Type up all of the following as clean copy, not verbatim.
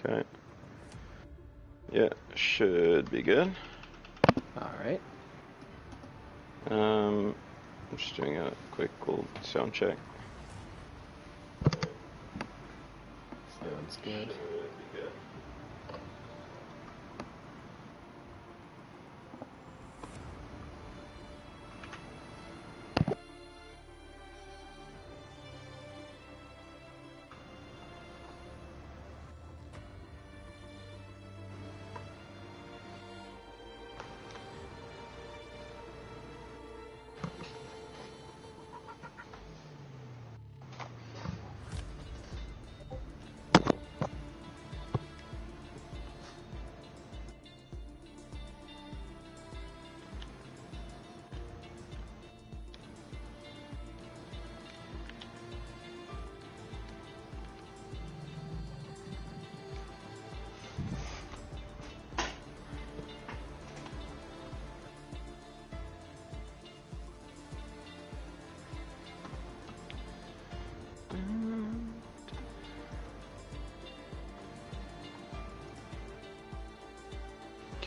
Okay. Yeah, should be good. Alright. I'm just doing a quick little sound check. Sounds good.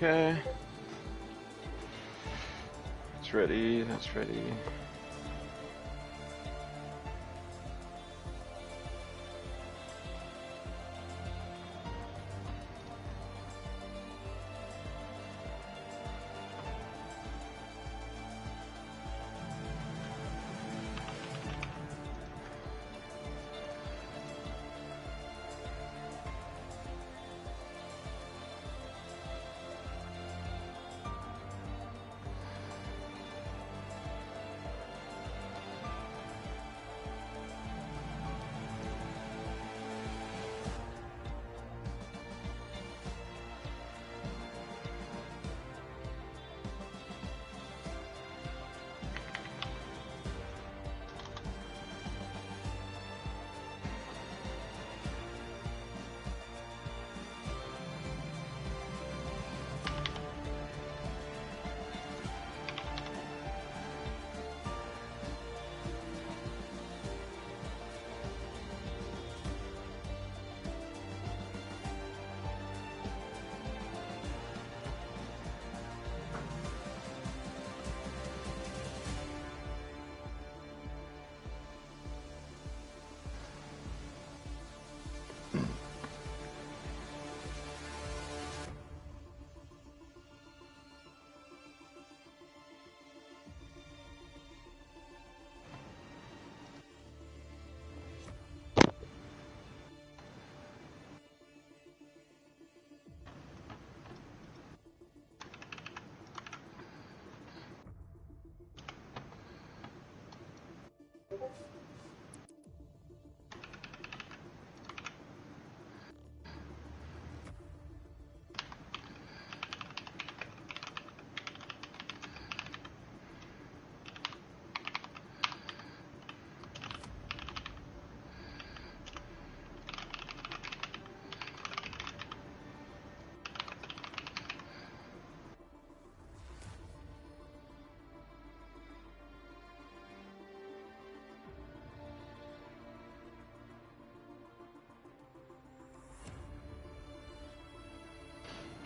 Okay. It's ready, that's ready.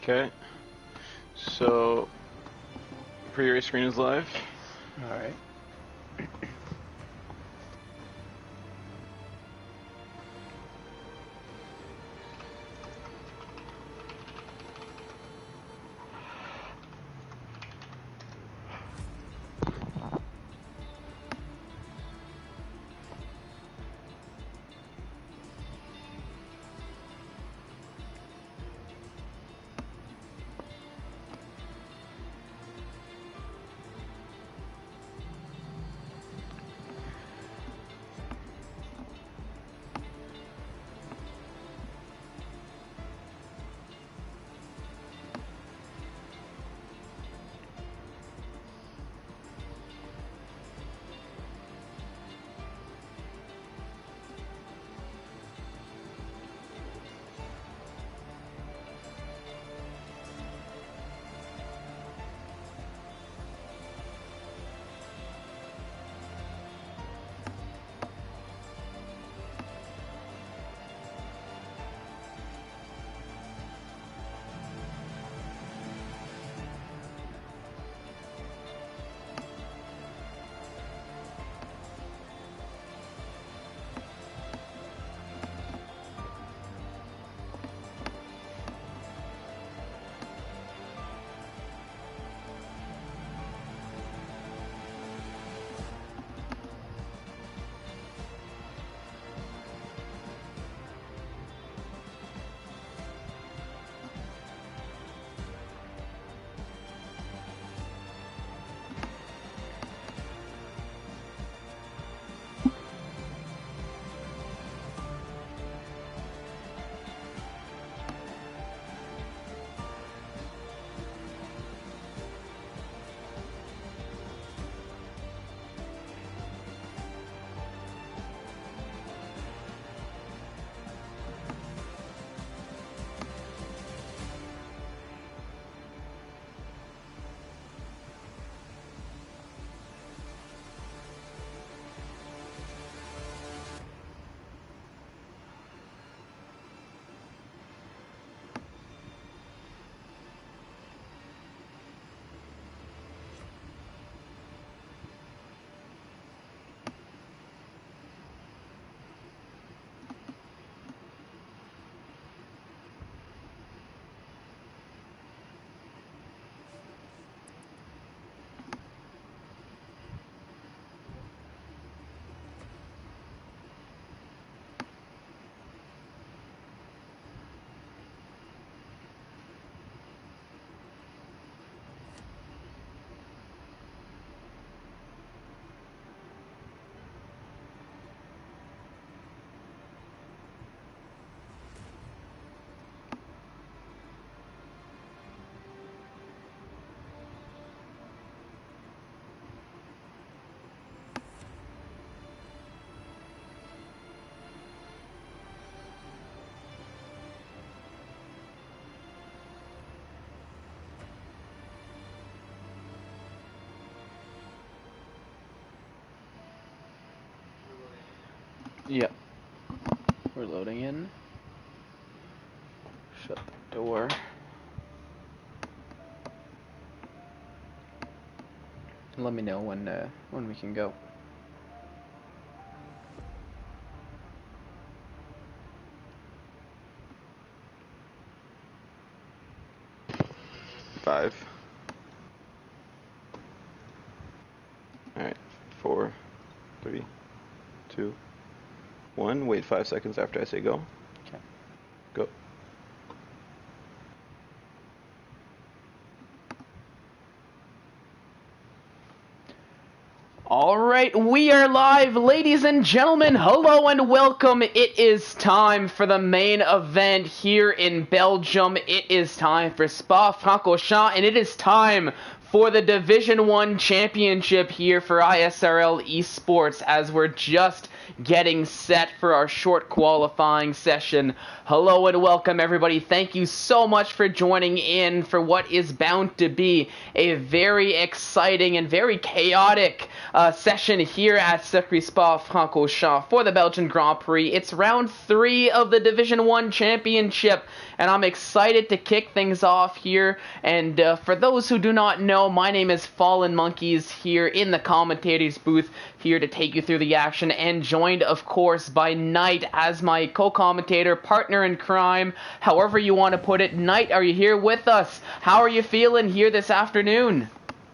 Okay. So, pre-race screen is live. Alright. Yep. We're loading in. Shut the door. And let me know when we can go. Five. Alright, 4, 3, 2, 1. Wait 5 seconds after I say go. Okay. Go. All right, we are live, ladies and gentlemen. Hello and welcome. It is time for the main event here in Belgium. It is time for Spa-Francorchamps, and it is time for the Division 1 championship here for ISRL Esports, as we're just getting set for our short qualifying session. Hello and welcome, everybody. Thank you so much for joining in for what is bound to be a very exciting and very chaotic session here at Circuit Spa-Francorchamps for the Belgian Grand Prix. It's round 3 of the Division 1 championship, and I'm excited to kick things off here. And for those who do not know, my name is Fallen Monkeys here in the commentator's booth, here to take you through the action, and joined, of course, by Knight as my co-commentator, partner in crime, however you want to put it. Knight, are you here with us? How are you feeling here this afternoon?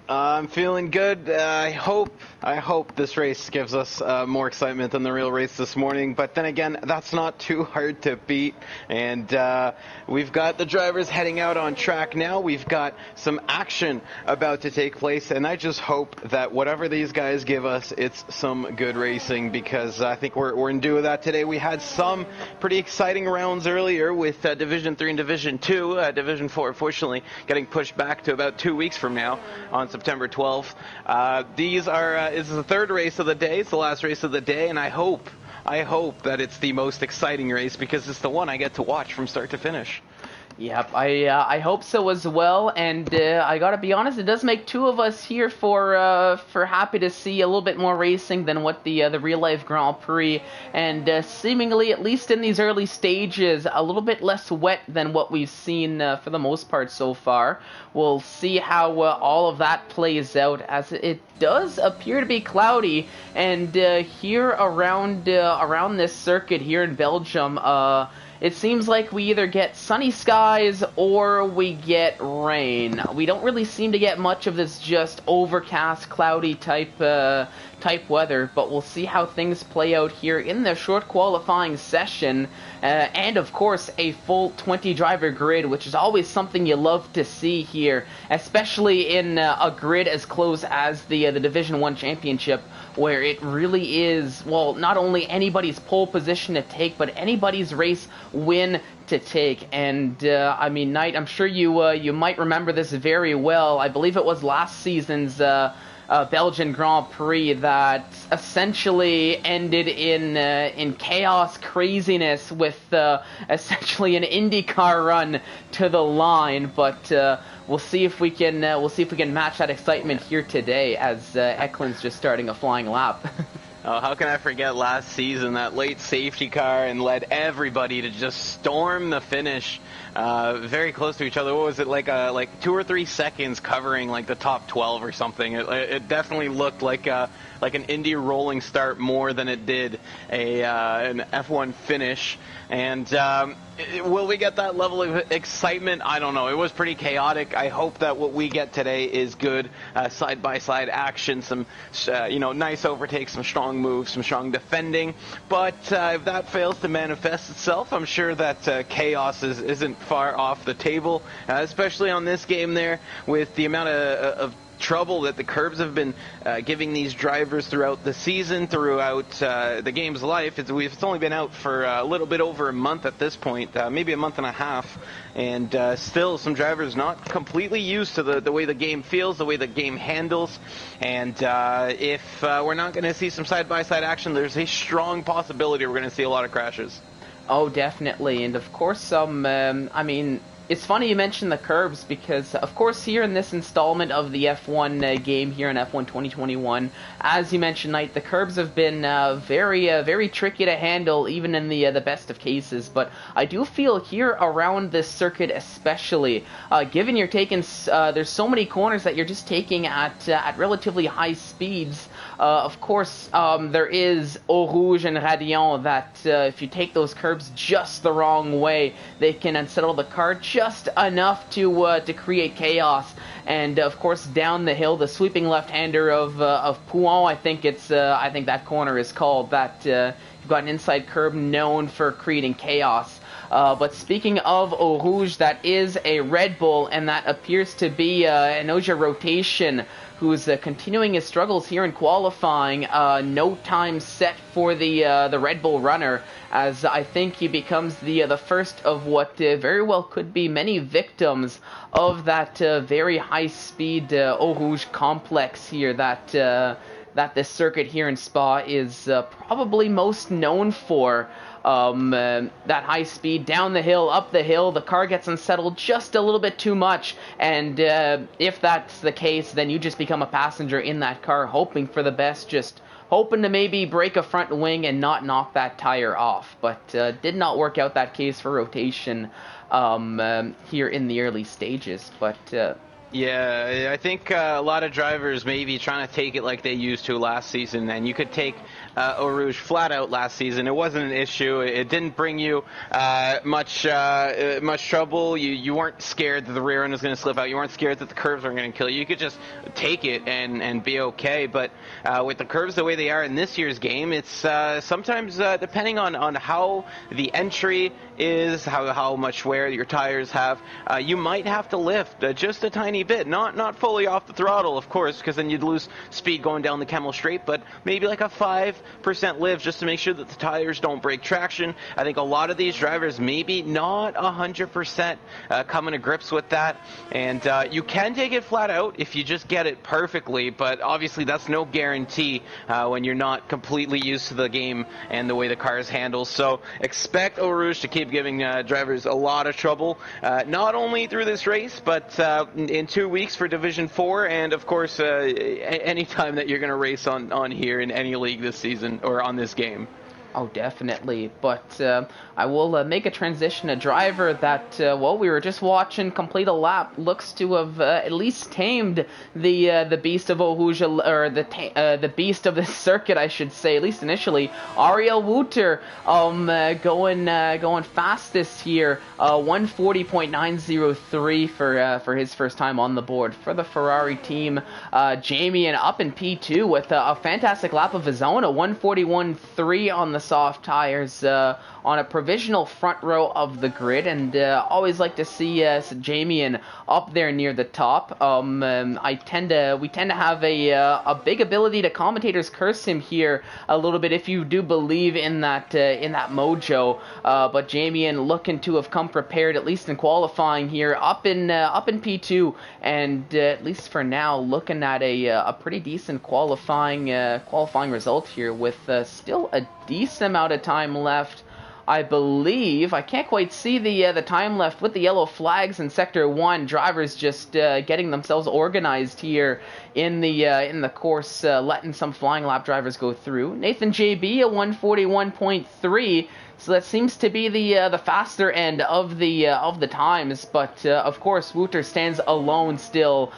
I'm feeling good. I hope this race gives us more excitement than the real race this morning. But then again, that's not too hard to beat. And we've got the drivers heading out on track now. We've got some action about to take place. And I just hope that whatever these guys give us, it's some good racing, because I think we're in due with that today. We had some pretty exciting rounds earlier with Division 3 and Division 2. Division 4, unfortunately, getting pushed back to about 2 weeks from now on September 12th. This is the third race of the day. It's the last race of the day, and I hope that it's the most exciting race, because it's the one I get to watch from start to finish. Yep, I hope so as well, and I gotta be honest, it does make two of us here for happy to see a little bit more racing than what the real life Grand Prix, and seemingly, at least in these early stages, a little bit less wet than what we've seen for the most part so far. We'll see how all of that plays out, as it does appear to be cloudy, and here around this circuit here in Belgium, it seems like we either get sunny skies or we get rain. We don't really seem to get much of this just overcast, cloudy type weather, but we'll see how things play out here in the short qualifying session, and of course a full 20 driver grid, which is always something you love to see here, especially in a grid as close as the Division 1 championship, where it really is, well, not only anybody's pole position to take, but anybody's race win to take. And I mean, Knight, I'm sure you might remember this very well. I believe it was last season's Belgian Grand Prix that essentially ended in chaos, craziness, with essentially an IndyCar run to the line. But we'll see if we can match that excitement here today, as Eklund's just starting a flying lap. Oh, how can I forget last season, that late safety car, and led everybody to just storm the finish, very close to each other. What was it, like 2 or 3 seconds covering like the top 12 or something? It definitely looked like an Indy rolling start more than it did an F1 finish. And will we get that level of excitement? I don't know. It was pretty chaotic. I hope that what we get today is good side-by-side action, some nice overtakes, some strong moves, some strong defending. But if that fails to manifest itself, I'm sure that chaos isn't far off the table, especially on this game there, with the amount of trouble that the curbs have been giving these drivers throughout the season, throughout the game's life. It's only been out for a little bit over a month at this point, maybe a month and a half, and still some drivers not completely used to the way the game feels, the way the game handles. And if we're not going to see some side-by-side action, there's a strong possibility we're going to see a lot of crashes. Oh, definitely. And of course, It's funny you mentioned the curbs because, of course, here in this installment of the F1 game here in F1 2021, as you mentioned, Knight, the curbs have been very tricky to handle, even in the best of cases. But I do feel here around this circuit, especially, given you're taking, there's so many corners that you're just taking at relatively high speeds. Of course, there is Eau Rouge and Radion that if you take those curbs just the wrong way, they can unsettle the car just enough to create chaos. And of course, down the hill, the sweeping left-hander of Pouon, I think that corner is called. That you've got an inside curb known for creating chaos. But speaking of Eau Rouge, that is a Red Bull, and that appears to be an Oja Rotation, who's continuing his struggles here in qualifying. No time set for the Red Bull runner, as I think he becomes the first of what very well could be many victims of that very high-speed Eau Rouge complex here that this circuit here in Spa is probably most known for. That high speed down the hill, up the hill, the car gets unsettled just a little bit too much, and if that's the case, then you just become a passenger in that car, hoping for the best, just hoping to maybe break a front wing and not knock that tire off. But did not work out that case for Rotation here in the early stages. But yeah, I think a lot of drivers may be trying to take it like they used to last season, and you could take Eau Rouge flat out last season. It wasn't an issue. It didn't bring you much trouble. You weren't scared that the rear end was going to slip out. You weren't scared that the curves were going to kill you. You could just take it and be okay. But with the curves the way they are in this year's game, it's sometimes depending on how the entry is, how much wear your tires have, you might have to lift just a tiny bit, not fully off the throttle, of course, because then you'd lose speed going down the Kemmel Straight, but maybe like a 5% lift just to make sure that the tires don't break traction. I think a lot of these drivers maybe not 100% coming to grips with that, and you can take it flat out if you just get it perfectly, but obviously that's no guarantee when you're not completely used to the game and the way the cars handle. So expect Eau Rouge to keep giving drivers a lot of trouble, not only through this race, but in 2 weeks for Division 4, and of course any time that you're going to race on here in any league this season or on this game. Oh, definitely. But I will make a transition. A driver that, we were just watching complete a lap, looks to have at least tamed the beast of Eau Rouge, or the beast of this circuit, I should say, at least initially. Ariel Wouter going fast this year, 140.903 for his first time on the board for the Ferrari team. Jamie up in P2 with a fantastic lap of his own, a 141.3 on the soft tires on a provisional front row of the grid, and always like to see Jamian up there near the top. We tend to have a big ability to commentators curse him here a little bit if you do believe in that mojo. But Jamian looking to have come prepared, at least in qualifying here, up in P2, and at least for now looking at a pretty decent qualifying result here with still a decent amount of time left. I believe, I can't quite see the time left with the yellow flags in Sector 1. Drivers just getting themselves organized here in the course, letting some flying lap drivers go through. Nathan JB, a 141.3. So that seems to be the faster end of the times, but of course Wouter stands alone still.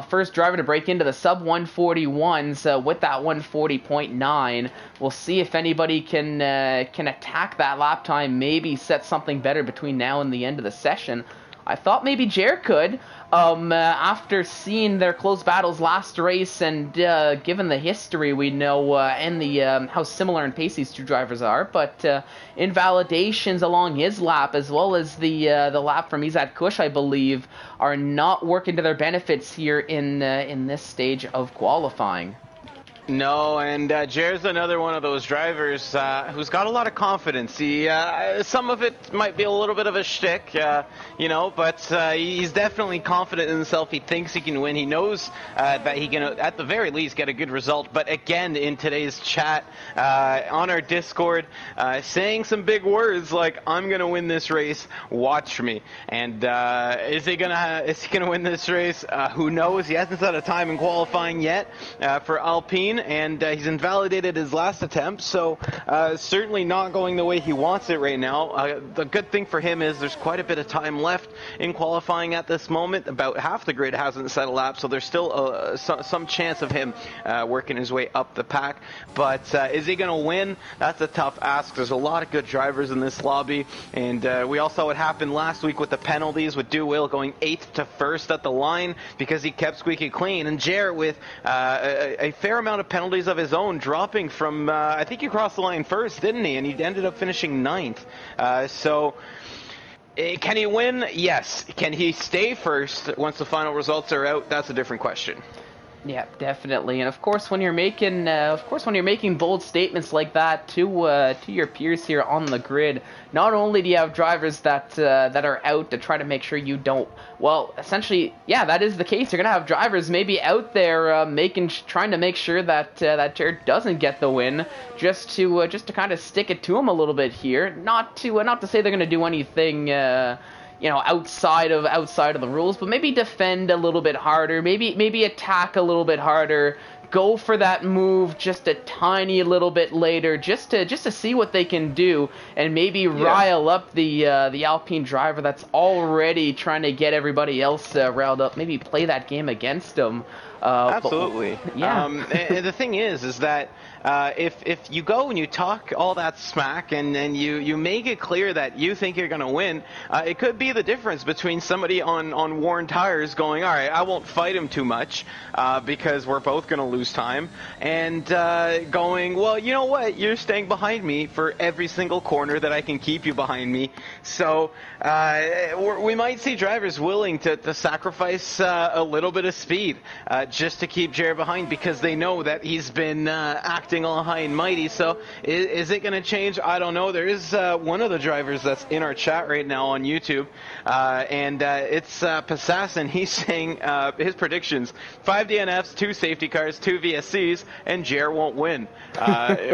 First driver to break into the sub 141s with that 140.9. We'll see if anybody can attack that lap time, maybe set something better between now and the end of the session. I thought maybe Jer could, after seeing their close battles last race, and given the history we know and the how similar and pace these two drivers are, but invalidations along his lap, as well as the lap from Izad Kush, I believe, are not working to their benefits here in this stage of qualifying. No, and Jer's another one of those drivers who's got a lot of confidence. He, some of it might be a little bit of a shtick, but he's definitely confident in himself. He thinks he can win. He knows that he can, at the very least, get a good result. But again, in today's chat on our Discord, saying some big words like, "I'm gonna win this race. Watch me." And is he gonna win this race? Who knows? He hasn't set a time in qualifying yet for Alpine. And he's invalidated his last attempt, so certainly not going the way he wants it right now. The good thing for him is there's quite a bit of time left in qualifying at this moment. About half the grid hasn't set a lap, so there's still some chance of him working his way up the pack. But is he going to win? That's a tough ask. There's a lot of good drivers in this lobby, and we all saw what happened last week with the penalties, with Will going 8th to 1st at the line because he kept squeaky clean, and Jer with a fair amount of penalties of his own, dropping from, I think he crossed the line first, didn't he? And he ended up finishing 9th. Can he win? Yes. Can he stay first once the final results are out? That's a different question. Yeah, definitely. And of course, when you're making bold statements like that to your peers here on the grid, not only do you have drivers that are out to try to make sure you don't. Well, essentially, yeah, that is the case. You're gonna have drivers maybe out there trying to make sure that Jared doesn't get the win, just to kind of stick it to him a little bit here. Not to say they're gonna do anything. Outside of the rules, but maybe defend a little bit harder, maybe attack a little bit harder, go for that move just a tiny little bit later, just to see what they can do, and maybe rile up the Alpine driver that's already trying to get everybody else riled up. Maybe play that game against them. Absolutely. Yeah. And the thing is that if you go and you talk all that smack and you make it clear that you think you're going to win, it could be the difference between somebody on worn tires going, all right, I won't fight him too much because we're both going to lose time, and going, well, you know what, you're staying behind me for every single corner that I can keep you behind me. So we might see drivers willing to sacrifice a little bit of speed just to keep Jared behind because they know that he's been acting all high and mighty. So is it going to change? I don't know. There is one of the drivers that's in our chat right now on YouTube, and it's Passassin. He's saying his predictions: 5 DNFs, 2 safety cars, 2 VSCs, and Jared won't win.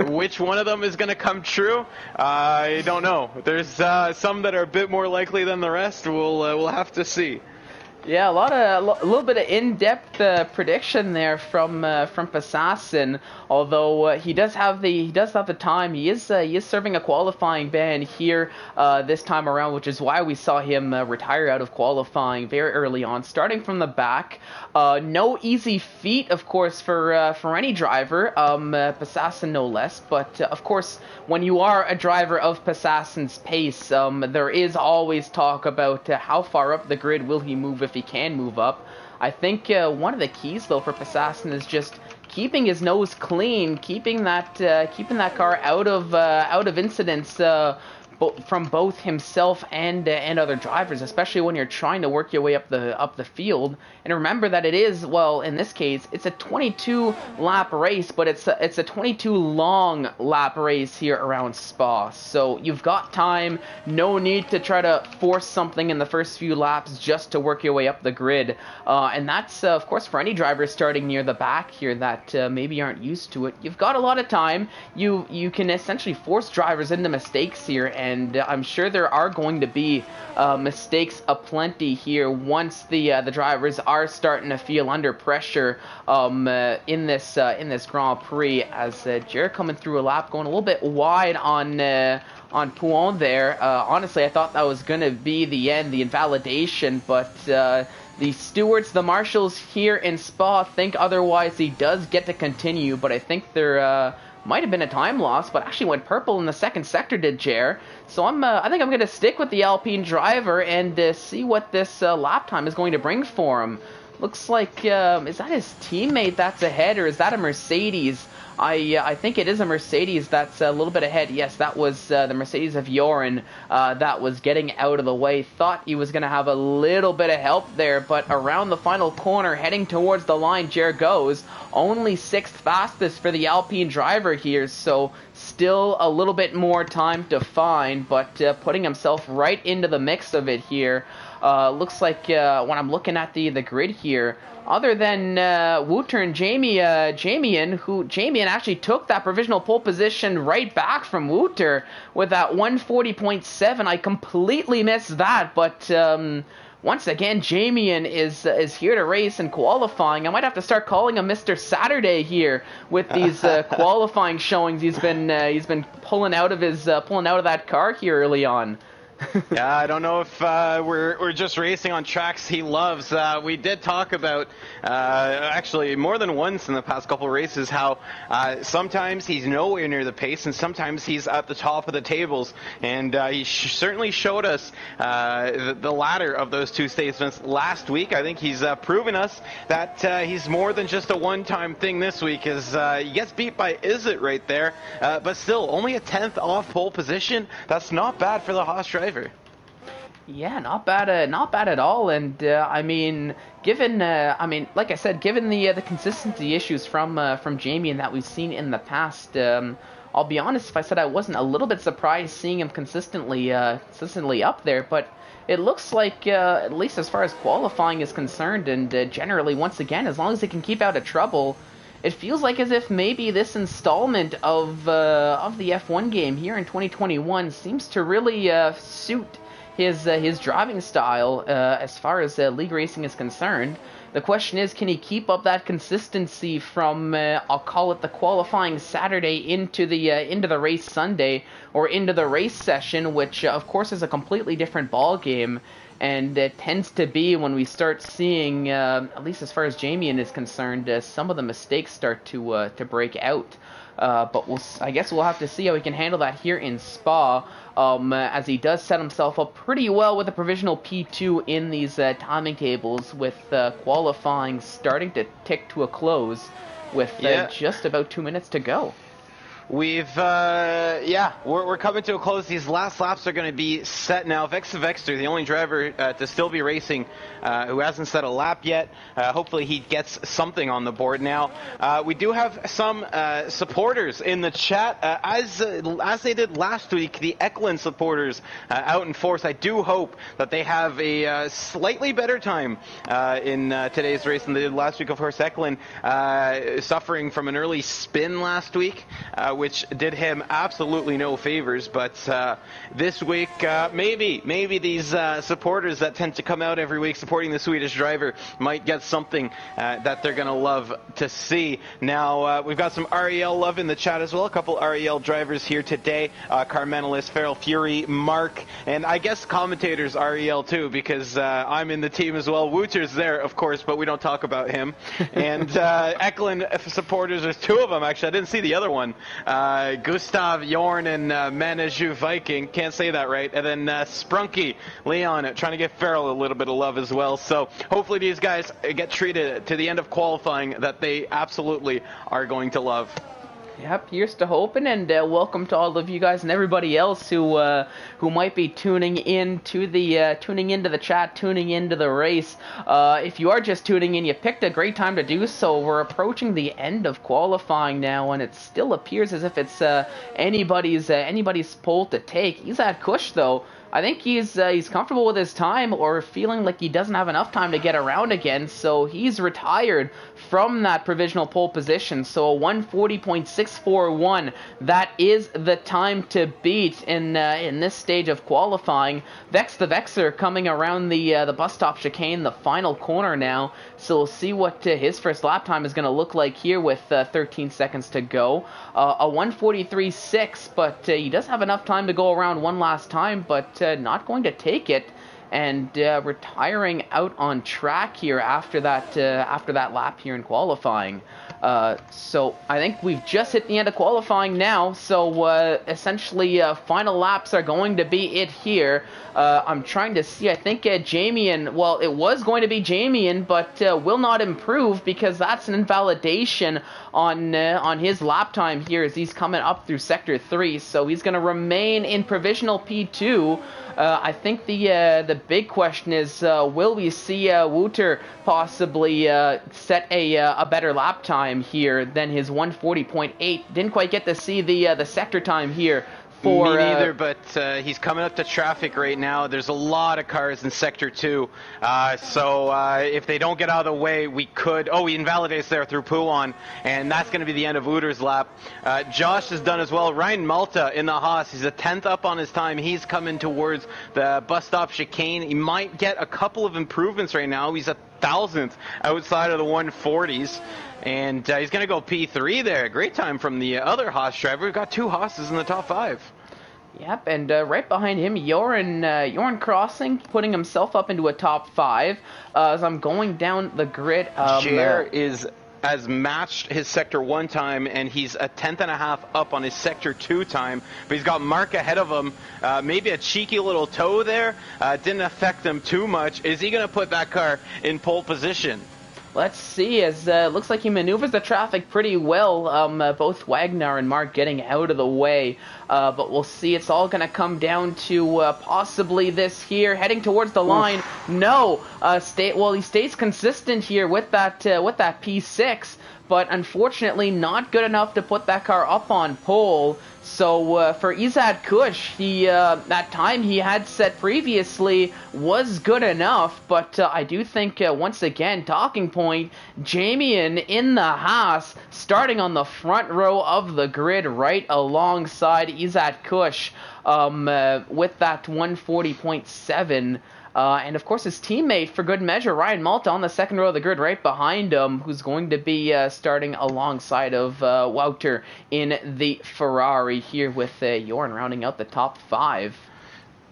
Which one of them is going to come true? I don't know. There's some that are a bit more likely than the rest. We'll have to see. Yeah, a little bit of in-depth prediction there from Passassin. Although he does have the time, he is serving a qualifying ban here this time around, which is why we saw him retire out of qualifying very early on, starting from the back. No easy feat, of course, for any driver, Passassin no less. But of course, when you are a driver of Passassin's pace, there is always talk about how far up the grid will he move if he can move up. I think one of the keys though for Passassin is just keeping his nose clean, keeping that car out of incidents from both himself and other drivers, especially when you're trying to work your way up the field. And remember that it is, well, in this case, it's a 22 lap race, but it's a 22 long lap race here around Spa. So you've got time, no need to try to force something in the first few laps just to work your way up the grid. And that's, of course, for any driver starting near the back here that maybe aren't used to it. You've got a lot of time. You can essentially force drivers into mistakes here, and I'm sure there are going to be mistakes aplenty here once the drivers are starting to feel under pressure in this Grand Prix, as Jared coming through a lap, going a little bit wide on Pouon there. Honestly, I thought that was going to be the end, the invalidation, but the stewards, the marshals here in Spa think otherwise. He does get to continue, but I think there might have been a time loss, but actually went purple in the second sector, did Jer. So I think I'm going to stick with the Alpine driver and see what this lap time is going to bring for him. Looks like, is that his teammate that's ahead, or is that a Mercedes? I think it is a Mercedes that's a little bit ahead. Yes, that was the Mercedes of Joran that was getting out of the way. Thought he was going to have a little bit of help there, but around the final corner, heading towards the line, Jer goes. Only 6th fastest for the Alpine driver here, so still a little bit more time to find, but putting himself right into the mix of it here. Looks like when I'm looking at the grid here, other than Wouter and Jamian actually took that provisional pole position right back from Wouter with that 140.7. I completely missed that, but once again, Jamian is here to race and qualifying. I might have to start calling him Mr. Saturday here with these qualifying showings. He's been pulling out of that car here early on. Yeah, I don't know if we're just racing on tracks he loves. We did talk about, actually more than once in the past couple of races, how sometimes he's nowhere near the pace and sometimes he's at the top of the tables. And he certainly showed us the latter of those two statements last week. I think he's proven us that he's more than just a one-time thing this week, as he gets beat by Izzet right there. But still, only a 10th off pole position. That's not bad for the Haas driver. Yeah, not bad at all. And given like I said, given the consistency issues from Jamian that we've seen in the past, I'll be honest, if I said I wasn't a little bit surprised seeing him consistently up there, but it looks like, at least as far as qualifying is concerned, and generally, once again, as long as they can keep out of trouble, it feels like as if maybe this installment of the F1 game here in 2021 seems to really suit his driving style as far as league racing is concerned. The question is, can he keep up that consistency from I'll call it the qualifying Saturday into the race Sunday, or into the race session, which of course is a completely different ball game. And it tends to be when we start seeing, at least as far as Jamian is concerned, some of the mistakes start to break out. But I guess we'll have to see how he can handle that here in Spa, as he does set himself up pretty well with a provisional P2 in these timing tables, with qualifying starting to tick to a close with just about 2 minutes to go. We're coming to a close. These last laps are going to be set now. Vexter, the only driver to still be racing, who hasn't set a lap yet. Hopefully he gets something on the board now. We do have some supporters in the chat, as they did last week. The Eklund supporters out in force. I do hope that they have a slightly better time in today's race than they did last week. Of course, Eklund suffering from an early spin last week, which did him absolutely no favors. But this week, maybe these supporters that tend to come out every week supporting the Swedish driver might get something that they're going to love to see. Now, we've got some REL love in the chat as well. A couple REL drivers here today. Carmenalis, Feral Fury, Mark, and I guess commentators REL too, because I'm in the team as well. Wouter's there, of course, but we don't talk about him. And Eklund supporters, there's two of them actually. I didn't see the other one. Gustav, Jorn, and Maneju Viking. Can't say that right. And then Sprunky, Leon, trying to give Feral a little bit of love as well. So hopefully these guys get treated to the end of qualifying that they absolutely are going to love. Yep, here's to hoping, and welcome to all of you guys and everybody else who might be tuning into the chat, tuning into the race. If you are just tuning in, you picked a great time to do so. We're approaching the end of qualifying now, and it still appears as if it's anybody's pole to take. Izad Kush, though, I think he's comfortable with his time, or feeling like he doesn't have enough time to get around again, so he's retired from that provisional pole position. So a 140.641, that is the time to beat in this stage of qualifying. Vex the Vexer coming around the bus stop chicane, the final corner now. So we'll see what his first lap time is going to look like here with 13 seconds to go. A 143.6, but he does have enough time to go around one last time, but not going to take it, and retiring out on track here after that lap here in qualifying. So I think we've just hit the end of qualifying now. So essentially, final laps are going to be it here. I'm trying to see. I think Jamian. Well, it was going to be Jamian, but will not improve because that's an invalidation on his lap time here as he's coming up through Sector 3. So he's going to remain in provisional P2. I think the big question is, will we see Wouter possibly set a better lap time here than his 140.8? Didn't quite get to see the sector time here. Me neither, but he's coming up to traffic right now. There's a lot of cars in Sector 2, so if they don't get out of the way, we could... Oh, he invalidates there through Pouan, and that's going to be the end of Wouter's lap. Josh is done as well. Ryan Malta in the Haas, he's a 10th up on his time. He's coming towards the bus stop chicane. He might get a couple of improvements right now. He's a 1,000th outside of the 140s. And he's going to go P3 there. Great time from the other Haas driver. We've got 2 Haas's in the top 5. Yep, and right behind him, Joran Crossing, putting himself up into a top 5. As I'm going down the grid... Jer has matched his Sector 1 time, and he's a 10th and a half up on his Sector 2 time. But he's got Mark ahead of him. Maybe a cheeky little toe there. Didn't affect him too much. Is he going to put that car in pole position? Let's see, as looks like he maneuvers the traffic pretty well, both Wagner and Mark getting out of the way, but we'll see. It's all going to come down to possibly this here, heading towards the line. Oof. No, he stays consistent here with that P6, but unfortunately not good enough to put that car up on pole. So for Izad Kush, that time he had set previously was good enough, but I do think, once again, talking point, Jamian in the Haas, starting on the front row of the grid right alongside Izad Kush with that 140.7. And of course his teammate, for good measure, Ryan Malta, on the second row of the grid right behind him, who's going to be starting alongside of Wouter in the Ferrari here with Jorn rounding out the top 5.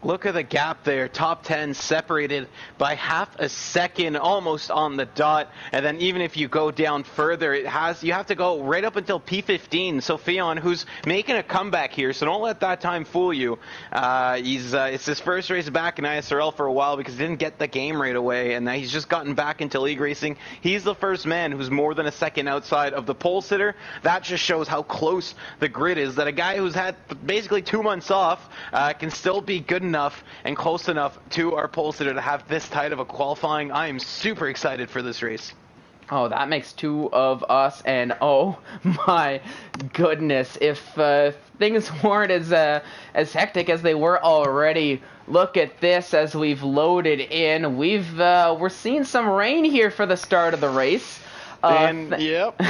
Look at the gap there. Top 10 separated by half a second, almost on the dot. And then even if you go down further, you have to go right up until P15. So Fionn, who's making a comeback here, so don't let that time fool you. It's his first race back in ISRL for a while because he didn't get the game right away, and now he's just gotten back into league racing. He's the first man who's more than a second outside of the pole sitter. That just shows how close the grid is, that a guy who's had basically 2 months off can still be good enough and close enough to our pole sitter to have this tight of a qualifying. I am super excited for this race. Oh, that makes 2 of us, and oh my goodness, if things weren't as hectic as they were already, look at this as we've loaded in. We're seeing some rain here for the start of the race. Yep,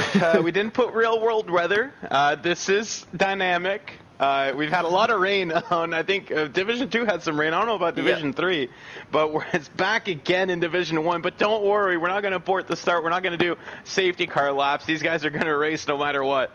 we didn't put real world weather. This is dynamic. We've had a lot of rain on, I think, Division 2 had some rain. I don't know about Division 3, but it's back again in Division 1. But don't worry, we're not going to abort the start. We're not going to do safety car laps. These guys are going to race no matter what.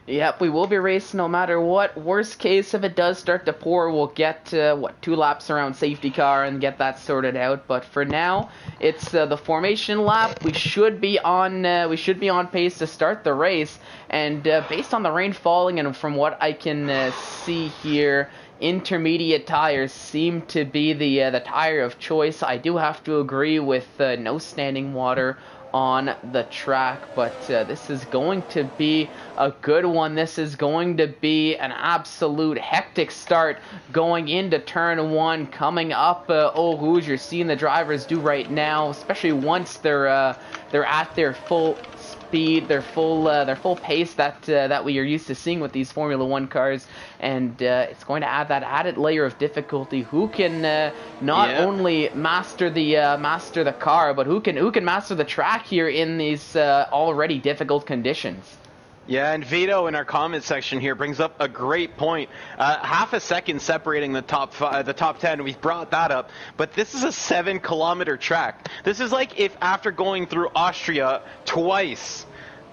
Yep, we will be racing no matter what. Worst case, if it does start to pour, we'll get 2 laps around safety car and get that sorted out. But for now, it's the formation lap. We should be on pace to start the race. And based on the rain falling and from what I can see here, intermediate tires seem to be the tire of choice. I do have to agree with no standing water on the track, but this is going to be a good one. This is going to be an absolute hectic start going into turn 1, coming up Eau Rouge. You're seeing the drivers do right now, especially once they're at their full speed, their full pace that we are used to seeing with these Formula 1 cars, and it's going to add that added layer of difficulty. Who can not only master the car, but who can master the track here in these already difficult conditions? Yeah, and Vito in our comment section here brings up a great point. Half a second separating the top 10. We've brought that up, but this is a 7-kilometer track. This is like if after going through Austria twice,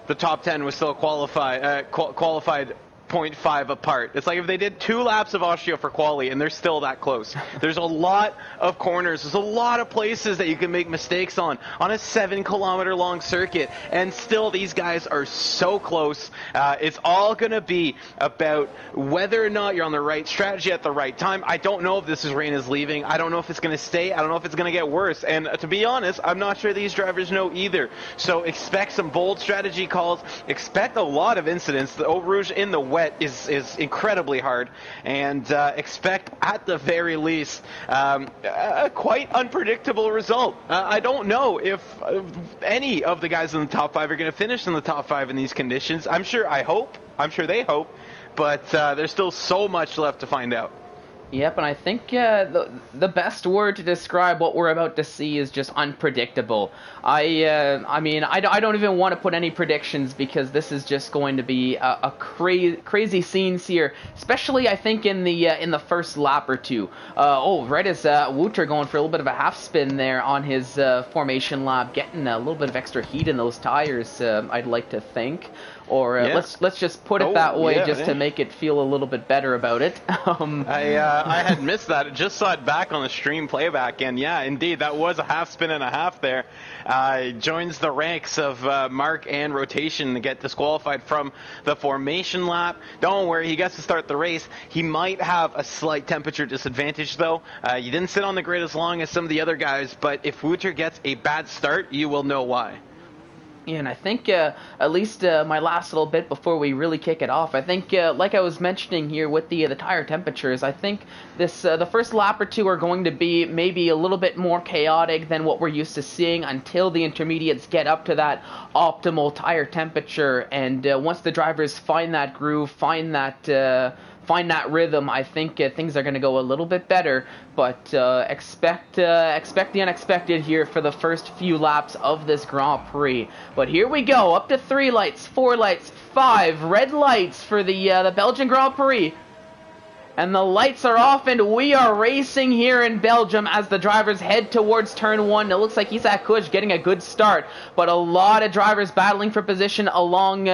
the top 10 was still qualified 0.5 apart. It's like if they did 2 laps of Austria for quali and they're still that close. There's a lot of corners. There's a lot of places that you can make mistakes on a 7-kilometer long circuit, and still these guys are so close. It's all going to be about whether or not you're on the right strategy at the right time. I don't know if this rain is leaving. I don't know if it's going to stay. I don't know if it's going to get worse. And to be honest, I'm not sure these drivers know either. So expect some bold strategy calls. Expect a lot of incidents. The Eau Rouge in the wet is incredibly hard, and expect at the very least a quite unpredictable result. I don't know if any of the guys in the top 5 are going to finish in the top 5 in these conditions. I'm sure they hope, but there's still so much left to find out. Yep, and I think the best word to describe what we're about to see is just unpredictable. I mean, I don't even want to put any predictions, because this is just going to be a crazy scenes here, especially I think in the first lap or two. Right as Wouter going for a little bit of a half spin there on his formation lap, getting a little bit of extra heat in those tires, I'd like to think. Or let's just put it that way, to make it feel a little bit better about it. I had missed that. I just saw it back on the stream playback, and yeah, indeed, that was a half spin and a half there. Joins the ranks of Mark and Rotation to get disqualified from the formation lap. Don't worry, he gets to start the race. He might have a slight temperature disadvantage, though. You didn't sit on the grid as long as some of the other guys, but if Wouter gets a bad start, you will know why. Yeah, and I think at least my last little bit before we really kick it off, I think like I was mentioning here with the tire temperatures, I think this the first lap or two are going to be maybe a little bit more chaotic than what we're used to seeing until the intermediates get up to that optimal tire temperature, and once the drivers find that groove, find that rhythm, I think things are going to go a little bit better, but expect the unexpected here for the first few laps of this Grand Prix. But here we go, up to 3 lights, 4 lights, 5 red lights for the Belgian Grand Prix. And the lights are off, and we are racing here in Belgium as the drivers head towards turn 1. It looks like Isaac Kush getting a good start, but a lot of drivers battling for position along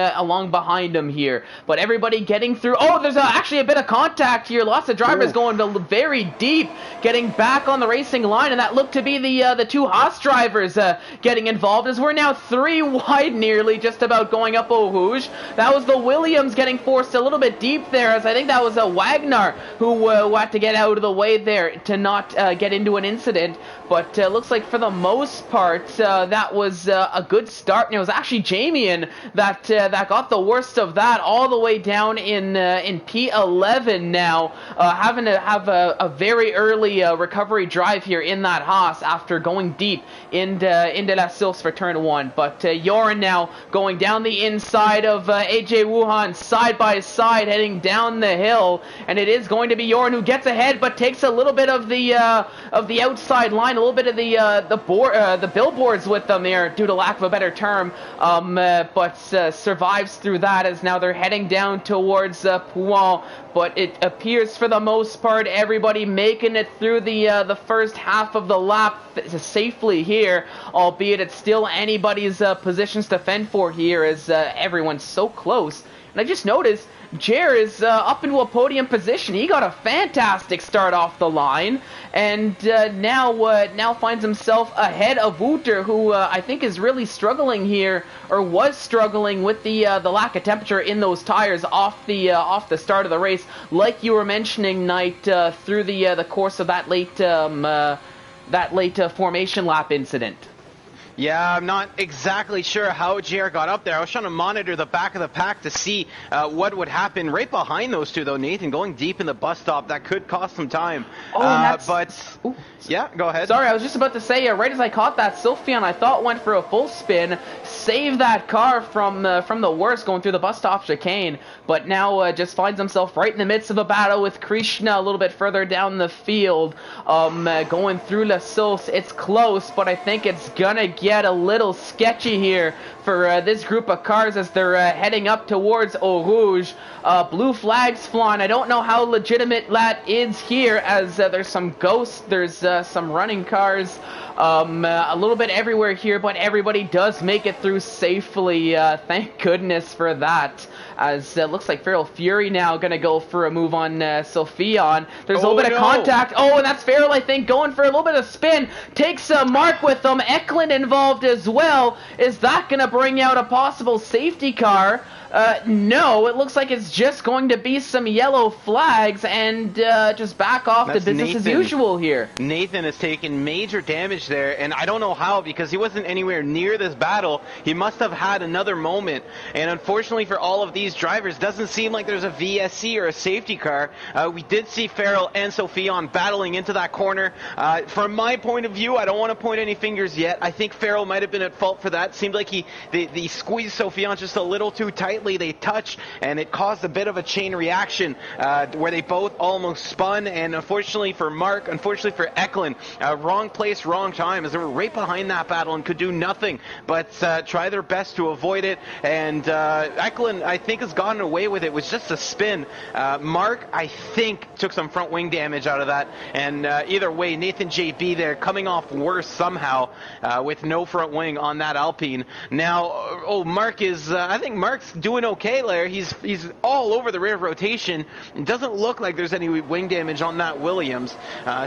behind him here. But everybody getting through. Oh, there's actually a bit of contact here. Lots of drivers going very deep, getting back on the racing line, and that looked to be the 2 Haas drivers getting involved, as we're now 3 wide nearly, just about going up Eau Rouge. That was the Williams getting forced a little bit deep there, as I think that was a Wagner who had to get out of the way there to not get into an incident. But looks like for the most part that was a good start, and it was actually Jamian that got the worst of that, all the way down in P11 now, having to have a very early recovery drive here in that Haas after going deep into La Source for turn 1. But Joran now going down the inside of AJ Wuhan, side by side, heading down the hill, and it is going to be Joran who gets ahead, but takes a little bit of the outside line, a little bit of the billboards with them there, due to lack of a better term, but survives through that, as now they're heading down towards Pouin. But it appears for the most part everybody making it through the first half of the lap safely here, albeit it's still anybody's positions to fend for here, as everyone's so close. And I just noticed Jer is up into a podium position. He got a fantastic start off the line, and now finds himself ahead of Wouter, who I think is really struggling here, or was struggling with the lack of temperature in those tires off the start of the race, like you were mentioning, Knight, through the course of that late formation lap incident. Yeah, I'm not exactly sure how JR got up there. I was trying to monitor the back of the pack to see what would happen right behind those two, though, Nathan. Going deep in the bus stop, that could cost some time. Yeah, go ahead. Sorry, I was just about to say, right as I caught that, Sylphian, I thought went for a full spin, saved that car from the worst, going through the bus stop chicane, but now just finds himself right in the midst of a battle with Krishna a little bit further down the field, going through La Sauce. It's close, but I think it's gonna get a little sketchy here for this group of cars as they're heading up towards Eau Rouge. Blue flags flying. I don't know how legitimate that is here, as there's some ghosts, there's some running cars, a little bit everywhere here, but everybody does make it through through safely. Thank goodness for that. As it looks like Feral Fury now going to go for a move on Sophion. There's a little bit of contact. Oh, and that's Feral, I think, going for a little bit of spin. Takes Mark with them. Eklund involved as well. Is that going to bring out a possible safety car? No, it looks like it's just going to be some yellow flags and just back off to business as usual here. Nathan has taken major damage there, and I don't know how, because he wasn't anywhere near this battle. He must have had another moment, and unfortunately for all of these drivers, doesn't seem like there's a VSC or a safety car. We did see Feral and Sophion battling into that corner. From my point of view, I don't want to point any fingers yet. I think Feral might have been at fault for that. Seemed like he squeezed Sophion just a little too tightly. They touched, and it caused a bit of a chain reaction where they both almost spun. And unfortunately for Mark, unfortunately for Eklund, wrong place, wrong time, as they were right behind that battle and could do nothing but try their best to avoid it. And Eklund, I think, has gotten away with it. It was just a spin. Mark, I think, took some front wing damage out of that. And either way, Nathan JB there coming off worse somehow with no front wing on that Alpine. Now, Mark is, I think Mark's doing okay there. He's all over the rear rotation. It doesn't look like there's any wing damage on that Williams.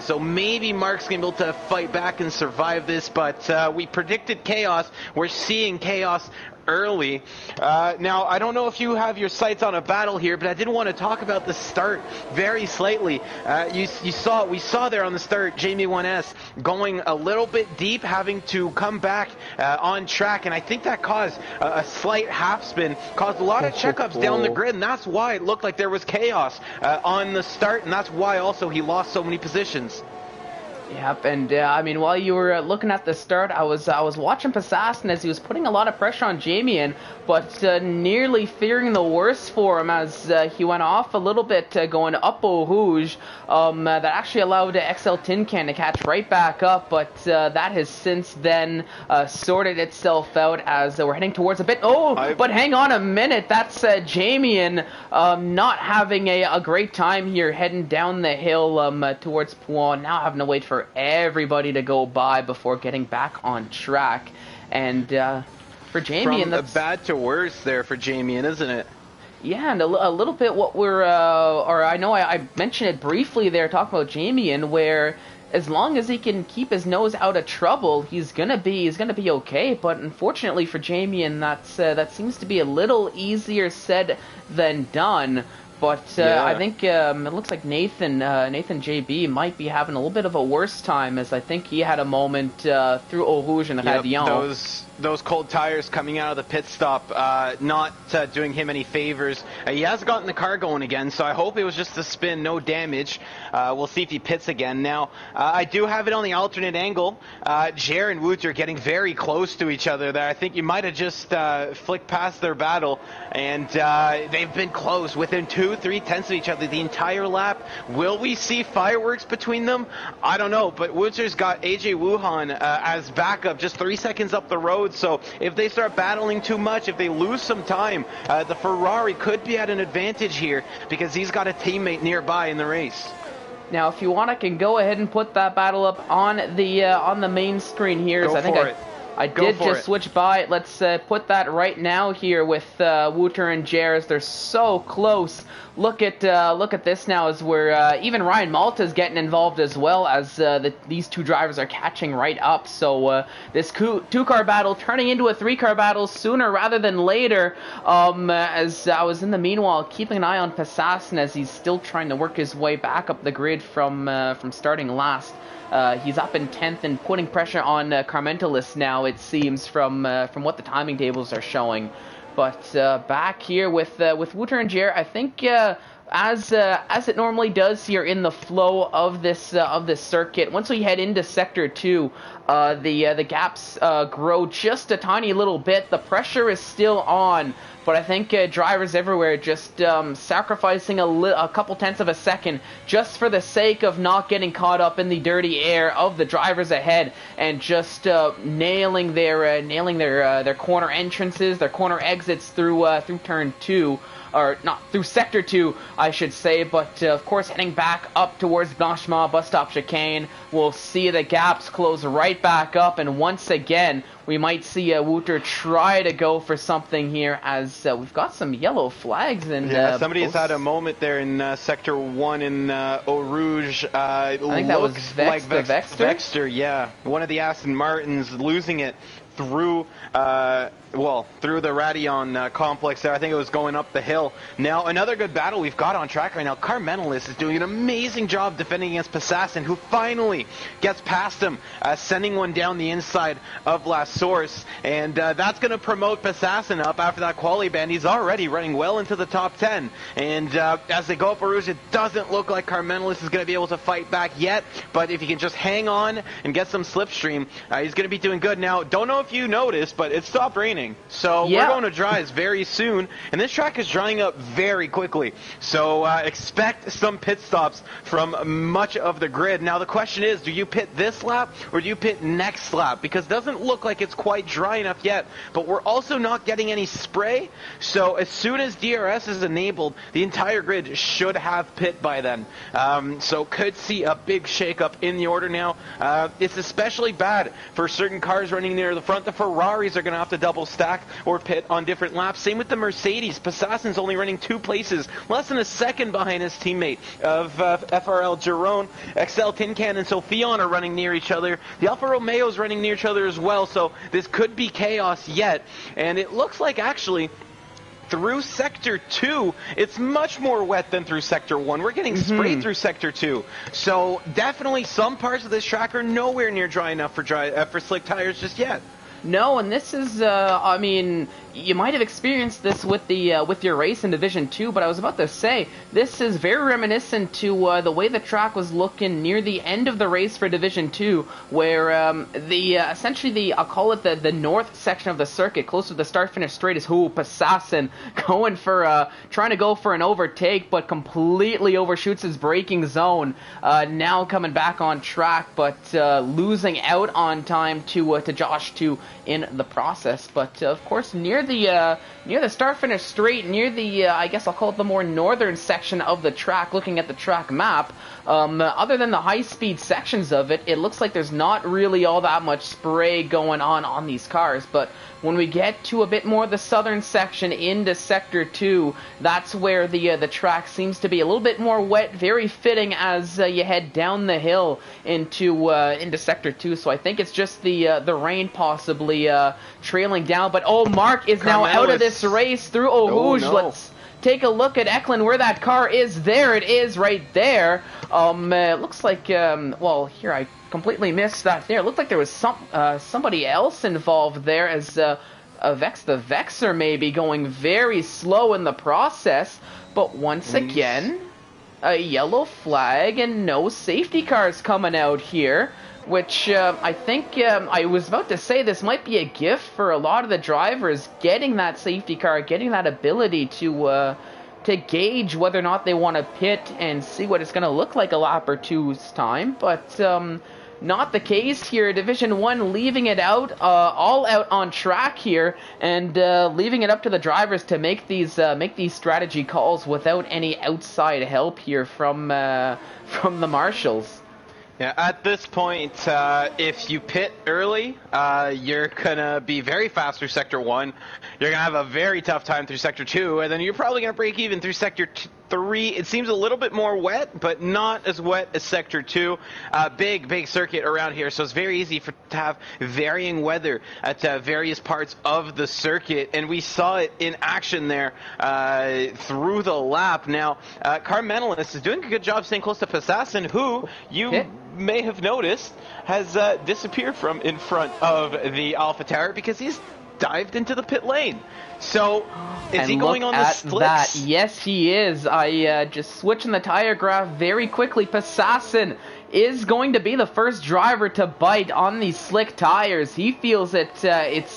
So maybe Mark's going to be able to fight back and survive this, but we predicted chaos. We're seeing chaos early. Now, I don't know if you have your sights on a battle here, but I did want to talk about the start very slightly. We saw there on the start, Jamie 1S going a little bit deep, having to come back on track, and I think that caused a slight half spin, caused a lot of checkups down the grid, and that's why it looked like there was chaos on the start, and that's why also he lost so many positions. Yep, and I mean, while you were looking at the start, I was watching Passassin as he was putting a lot of pressure on Jamie, but nearly fearing the worst for him as he went off a little bit going up Eau Rouge. That actually allowed XL Tin Can to catch right back up, but that has since then sorted itself out as we're heading towards a bit. But hang on a minute, that's Jamie not having a great time here heading down the hill towards Pouin, now having to wait for everybody to go by before getting back on track. And for Jamie, from bad to worse there for Jamie, isn't it? Yeah, and a little bit what we're, or I know I mentioned it briefly there, talking about Jamie, where as long as he can keep his nose out of trouble, he's gonna be okay. But unfortunately for Jamie, that seems to be a little easier said than done. But I think it looks like Nathan JB might be having a little bit of a worse time, as I think he had a moment through Eau Rouge and Radion. Those cold tires coming out of the pit stop, not doing him any favors. He has gotten the car going again, so I hope it was just a spin, no damage. We'll see if he pits again. Now, I do have it on the alternate angle. Jer and Woots are getting very close to each other there. I think you might have just flicked past their battle, and they've been close, within 2-3 tenths of each other the entire lap. Will we see fireworks between them? I don't know, but Wootser's got AJ Wuhan as backup just 3 seconds up the road. So if they start battling too much, if they lose some time, the Ferrari could be at an advantage here because he's got a teammate nearby in the race. Now, if you want, I can go ahead and put that battle up on the main screen here. Go for it. I did just switch by. Let's put that right now here with Wooter and Jers. They're so close. Look at this now, as we're even Ryan Malta is getting involved as well, as these two drivers are catching right up. So this two-car battle turning into a three-car battle sooner rather than later. As I was in the meanwhile keeping an eye on Passassin as he's still trying to work his way back up the grid from starting last. He's up in 10th and putting pressure on Carmentalis now, it seems, from what the timing tables are showing. But back here with Wooter and Jer, I think as it normally does here in the flow of this circuit, once we head into Sector 2, the gaps grow just a tiny little bit. The pressure is still on, but I think drivers everywhere just sacrificing a couple tenths of a second just for the sake of not getting caught up in the dirty air of the drivers ahead, and just nailing their corner entrances, their corner exits through turn 2. or not through Sector 2, I should say, but of course heading back up towards Blanchemont bus stop chicane, we'll see the gaps close right back up, and once again, we might see Wouter try to go for something here, as we've got some yellow flags. And yeah, somebody's had a moment there in Sector 1 in Eau Rouge. I think that was Vexter. Yeah. One of the Aston Martins losing it through through the Radion complex there. I think it was going up the hill. Now, another good battle we've got on track right now. Carmenelis is doing an amazing job defending against Passassin, who finally gets past him, sending one down the inside of La Source. And that's going to promote Passassin up after that quali band. He's already running well into the top 10. And as they go up Rouge, it doesn't look like Carmenelis is going to be able to fight back yet. But if he can just hang on and get some slipstream, he's going to be doing good. Now, don't know if you noticed, but it stopped raining. So we're going to dries very soon, and this track is drying up very quickly. So expect some pit stops from much of the grid. Now the question is, do you pit this lap or do you pit next lap? Because it doesn't look like it's quite dry enough yet, but we're also not getting any spray. So as soon as DRS is enabled, the entire grid should have pit by then. So could see a big shakeup in the order now. It's especially bad for certain cars running near the front. The Ferraris are going to have to double stack or pit on different laps. Same with the Mercedes. Passassin's only running 2 places, less than a second behind his teammate of FRL Giron. XL Tin Can and Sophion are running near each other. The Alfa Romeo's running near each other as well, so this could be chaos yet. And it looks like actually through Sector 2, it's much more wet than through Sector 1. We're getting sprayed through Sector 2. So definitely some parts of this track are nowhere near dry enough for slick tires just yet. No, and this is, I mean, you might have experienced this with your race in Division 2, but I was about to say, this is very reminiscent to the way the track was looking near the end of the race for Division 2, where essentially I'll call it the north section of the circuit, close to the start-finish straight, is Passassin going for, trying to go for an overtake, but completely overshoots his braking zone, now coming back on track, but losing out on time to Josh 2 in the process. But of course, near the start-finish straight, near the I guess I'll call it the more northern section of the track, looking at the track map, other than the high-speed sections of it, it looks like there's not really all that much spray going on these cars. But when we get to a bit more of the southern section into Sector 2, that's where the track seems to be a little bit more wet, very fitting as you head down the hill into Sector 2. So I think it's just the rain possibly trailing down. But Mark is now out of this race through Eau Rouge. No. Let's take a look at Eklund, where that car is. There it is, right there. It looks like, well, here I completely missed that there. It looked like there was somebody else involved there, as Vex the Vexer maybe going very slow in the process. But once again, a yellow flag and no safety cars coming out here, which I think I was about to say this might be a gift for a lot of the drivers, getting that safety car, getting that ability to gauge whether or not they want to pit and see what it's going to look like a lap or two's time. But not the case here. Division 1 leaving it out, all out on track here, and leaving it up to the drivers to make these strategy calls without any outside help here from the marshals. Yeah, at this point, if you pit early, you're going to be very fast through Sector 1. You're going to have a very tough time through Sector 2, and then you're probably going to break even through Sector 3. It seems a little bit more wet, but not as wet as Sector 2. Big circuit around here, so it's very easy to have varying weather at various parts of the circuit, and we saw it in action there through the lap. Now, Carmenelis is doing a good job staying close to Passassin, who may have noticed has disappeared from in front of the Alpha Tower because he's dived into the pit lane. So, is he going on the slicks? That. Yes, he is. I just switching the tire graph very quickly. Passassin is going to be the first driver to bite on these slick tires. He feels it's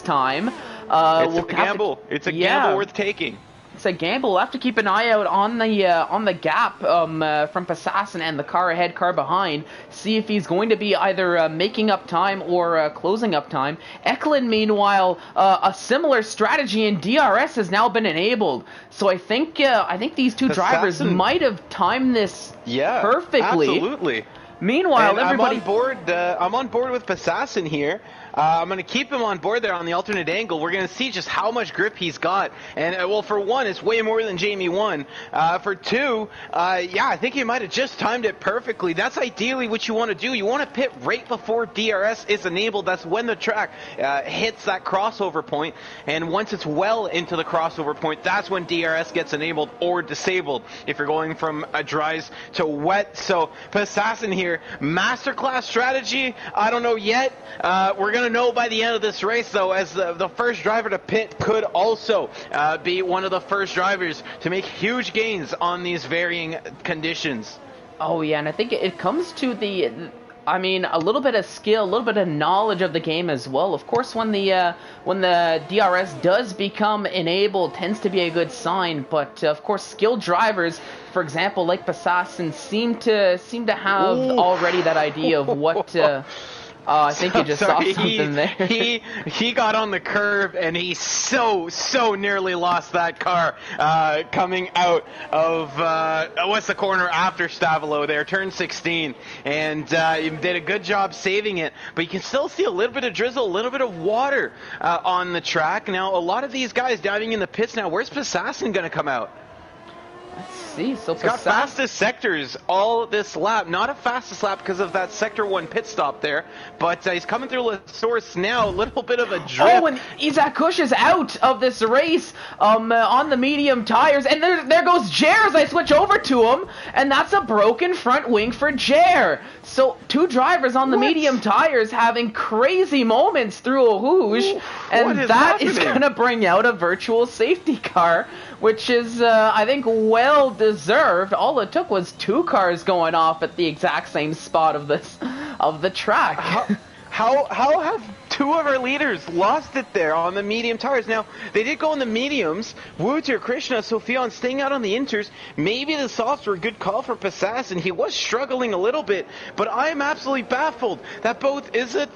time. It's a gamble. It's a gamble worth taking. it's a gamble. We'll have to keep an eye out on the gap from Passassin and the car ahead, car behind. See if he's going to be either making up time or closing up time. Eklund, meanwhile, a similar strategy in DRS has now been enabled. So I think these two drivers might have timed this perfectly. Absolutely. Meanwhile, and everybody... I'm on board with Passassin here. I'm going to keep him on board there on the alternate angle. We're going to see just how much grip he's got. And, well, for one, it's way more than Jamie won. For two, I think he might have just timed it perfectly. That's ideally what you want to do. You want to pit right before DRS is enabled. That's when the track hits that crossover point. And once it's well into the crossover point, that's when DRS gets enabled or disabled if you're going from dries to wet. So, Passassin here, masterclass strategy. I don't know yet. We're going to know by the end of this race, though, as the first driver to pit could also be one of the first drivers to make huge gains on these varying conditions. Oh, yeah, and I think it comes to a little bit of skill, a little bit of knowledge of the game as well. Of course, when the DRS does become enabled, tends to be a good sign. But of course, skilled drivers, for example, like Passassin, seem to have already that idea of what. I think he just saw something there. He got on the curve and he so nearly lost that car coming out of what's the corner after Stavilo there, turn 16, and he did a good job saving it. But you can still see a little bit of drizzle, a little bit of water on the track. Now, a lot of these guys diving in the pits now. Where's Passassin going to come out? Let's see. So he's got fastest sectors all this lap. Not a fastest lap because of that sector 1 pit stop there, but he's coming through the source now. A little bit of a drip. Oh, and Isaac Kush is out of this race on the medium tires, and there goes Jer as I switch over to him, and that's a broken front wing for Jer. So 2 drivers on the medium tires having crazy moments through Rouge, and that is going to bring out a virtual safety car, which is, I think, well deserved. All it took was 2 cars going off at the exact same spot of the track. How have 2 of our leaders lost it there on the medium tires? Now, they did go on the mediums. Wooter, Krishna, Sophion staying out on the inters. Maybe the softs were a good call for Passassin. He was struggling a little bit, but I am absolutely baffled that both Izzet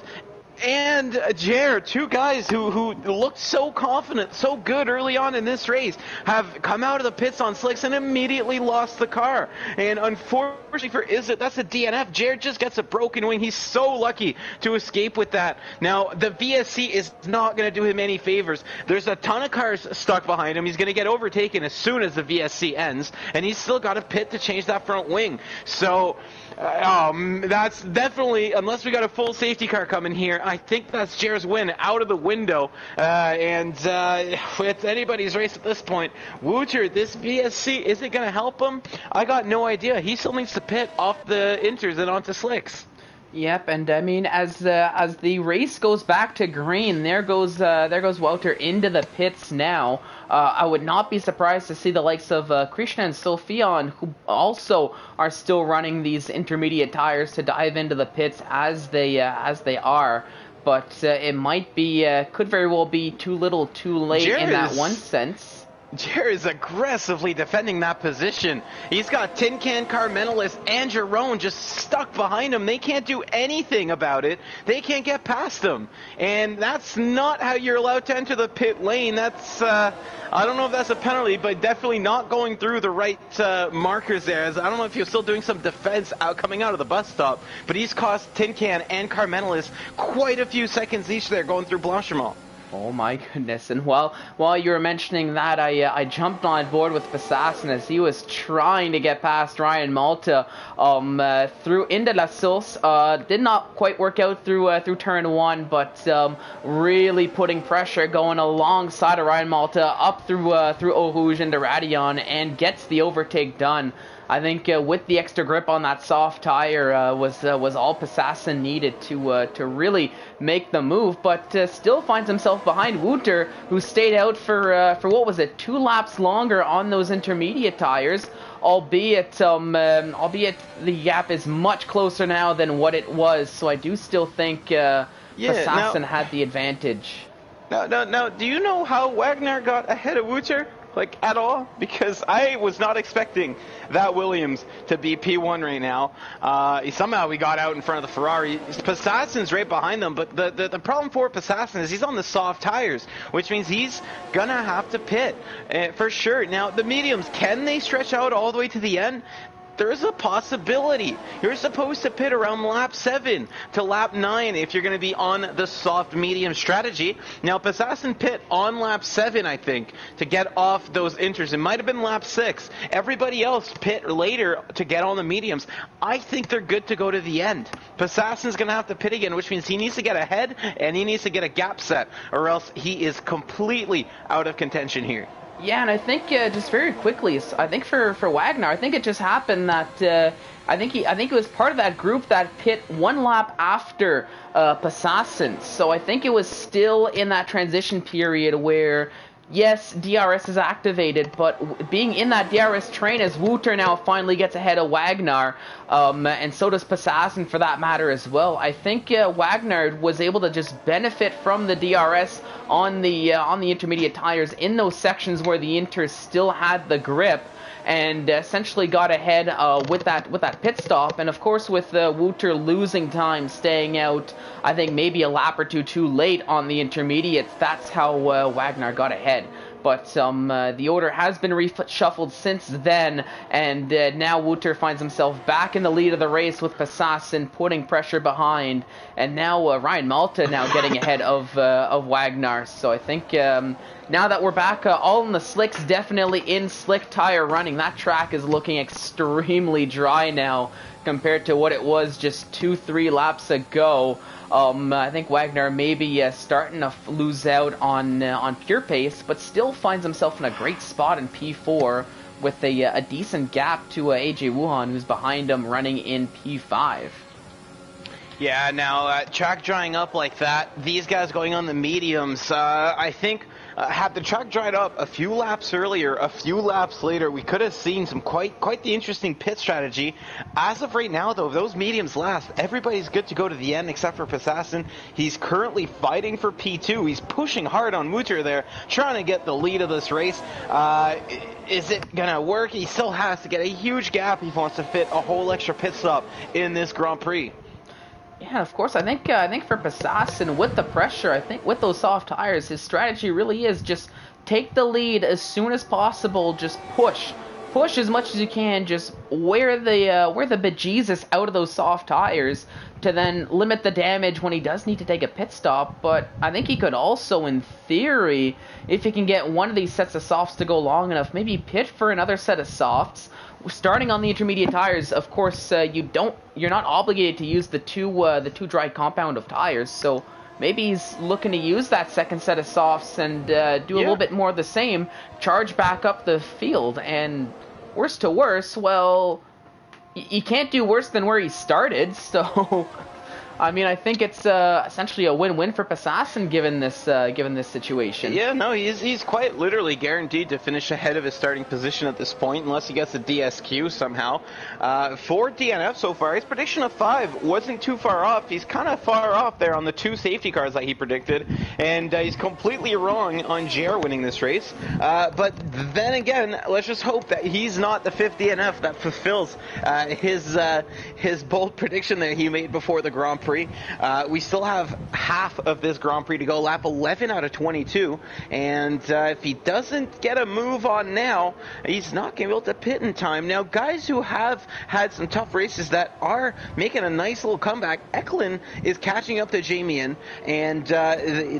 and Jer, 2 guys who looked so confident, so good early on in this race, have come out of the pits on slicks and immediately lost the car. And unfortunately for Izzet, that's a DNF. Jer just gets a broken wing. He's so lucky to escape with that. Now, the VSC is not going to do him any favors. There's a ton of cars stuck behind him. He's going to get overtaken as soon as the VSC ends, and he's still got a pit to change that front wing. So, that's definitely, unless we got a full safety car coming here, I think that's Jer's win out of the window. And it's anybody's race at this point. Wooter, this VSC, is it going to help him? I got no idea. He still needs to pit off the inters and onto slicks. Yep, and I mean, as the race goes back to green, there goes Walter into the pits now. I would not be surprised to see the likes of Krishna and Sophion, who also are still running these intermediate tires, to dive into the pits as they are. But it might be, could very well be too little, too late in that one sense. Jer is aggressively defending that position. He's got Tin Can Carmentalist and Jerome just stuck behind him. They can't do anything about it. They can't get past him. And that's not how you're allowed to enter the pit lane. That's, I don't know if that's a penalty, but definitely not going through the right markers there. I don't know if you're still doing some defense coming out of the bus stop, but he's cost Tin Can and Carmentalist quite a few seconds each there going through Blanchimont. Oh my goodness, and while you were mentioning that, I jumped on board with Passassin as he was trying to get past Ryan Malta through into La Source. Did not quite work out through turn 1, but really putting pressure going alongside of Ryan Malta up through Eau Rouge into Radion, and gets the overtake done. I think with the extra grip on that soft tire was all Passassin needed to really make the move, but still finds himself behind Wooter, who stayed out for what was it, 2 laps longer on those intermediate tires, albeit the gap is much closer now than what it was, so I do still think Passassin had the advantage. Now, do you know how Wagner got ahead of Wooter? like, at all? Because I was not expecting that Williams to be P1 right now. Somehow we got out in front of the Ferrari. Passassin's right behind them, but the problem for Passassin is he's on the soft tires, which means he's going to have to pit for sure. Now, the mediums, can they stretch out all the way to the end? There's a possibility. You're supposed to pit around lap 7 to lap 9 if you're going to be on the soft medium strategy. Now, Passassin pit on lap 7, I think, to get off those inters. It might have been lap 6. Everybody else pit later to get on the mediums. I think they're good to go to the end. Passassin's going to have to pit again, which means he needs to get ahead and he needs to get a gap set, or else he is completely out of contention here. Yeah, and I think just very quickly, I think for Wagner, I think it just happened that I think it was part of that group that pit one lap after Passassin. So I think it was still in that transition period where, yes, DRS is activated, but being in that DRS train as Wouter now finally gets ahead of Wagner, and so does Passassin for that matter as well. I think Wagner was able to just benefit from the DRS on the intermediate tires in those sections where the Inters still had the grip, and essentially got ahead with that pit stop. And of course, with Wouter losing time, staying out, I think maybe a lap or two too late on the intermediates, that's how Wagner got ahead. But the order has been reshuffled since then, and now Wouter finds himself back in the lead of the race with Passassin putting pressure behind, and now Ryan Malta now getting ahead of Wagner. So I think now that we're back all in the slicks, definitely in slick tire running, that track is looking extremely dry now compared to what it was just 2-3 laps ago. I think Wagner may be starting to lose out on pure pace, but still finds himself in a great spot in P4 with a decent gap to AJ Wuhan, who's behind him running in P5. Yeah, now track drying up like that, these guys going on the mediums, I think had the track dried up a few laps earlier, a few laps later, we could have seen some quite the interesting pit strategy. As of right now, though, if those mediums last, everybody's good to go to the end except for Passassin. He's currently fighting for P2. He's pushing hard on Wouter there, trying to get the lead of this race. Is it going to work? He still has to get a huge gap if he wants to fit a whole extra pit stop in this Grand Prix. Yeah, of course. I think for Passassin, with the pressure, I think with those soft tires, his strategy really is just take the lead as soon as possible. Just push as much as you can. Just wear the bejesus out of those soft tires to then limit the damage when he does need to take a pit stop. But I think he could also, in theory, if he can get one of these sets of softs to go long enough, maybe pit for another set of softs. Starting on the intermediate tires, of course, you're not obligated to use the two dry compound of tires. So maybe he's looking to use that second set of softs and do a little bit more of the same, charge back up the field. And worst to worst, well, you can't do worse than where he started. So I mean, I think it's essentially a win-win for Passassin given this situation. Yeah, no, he's quite literally guaranteed to finish ahead of his starting position at this point, unless he gets a DSQ somehow. For DNF so far, his prediction of 5 wasn't too far off. He's kind of far off there on the 2 safety cars that he predicted, and he's completely wrong on JR winning this race. But then again, let's just hope that he's not the 5th DNF that fulfills his bold prediction that he made before the Grand Prix. We still have half of this Grand Prix to go, lap 11 out of 22, and if he doesn't get a move on now, he's not going to be able to pit in time. Now, guys who have had some tough races that are making a nice little comeback, Eklund is catching up to Jamien, and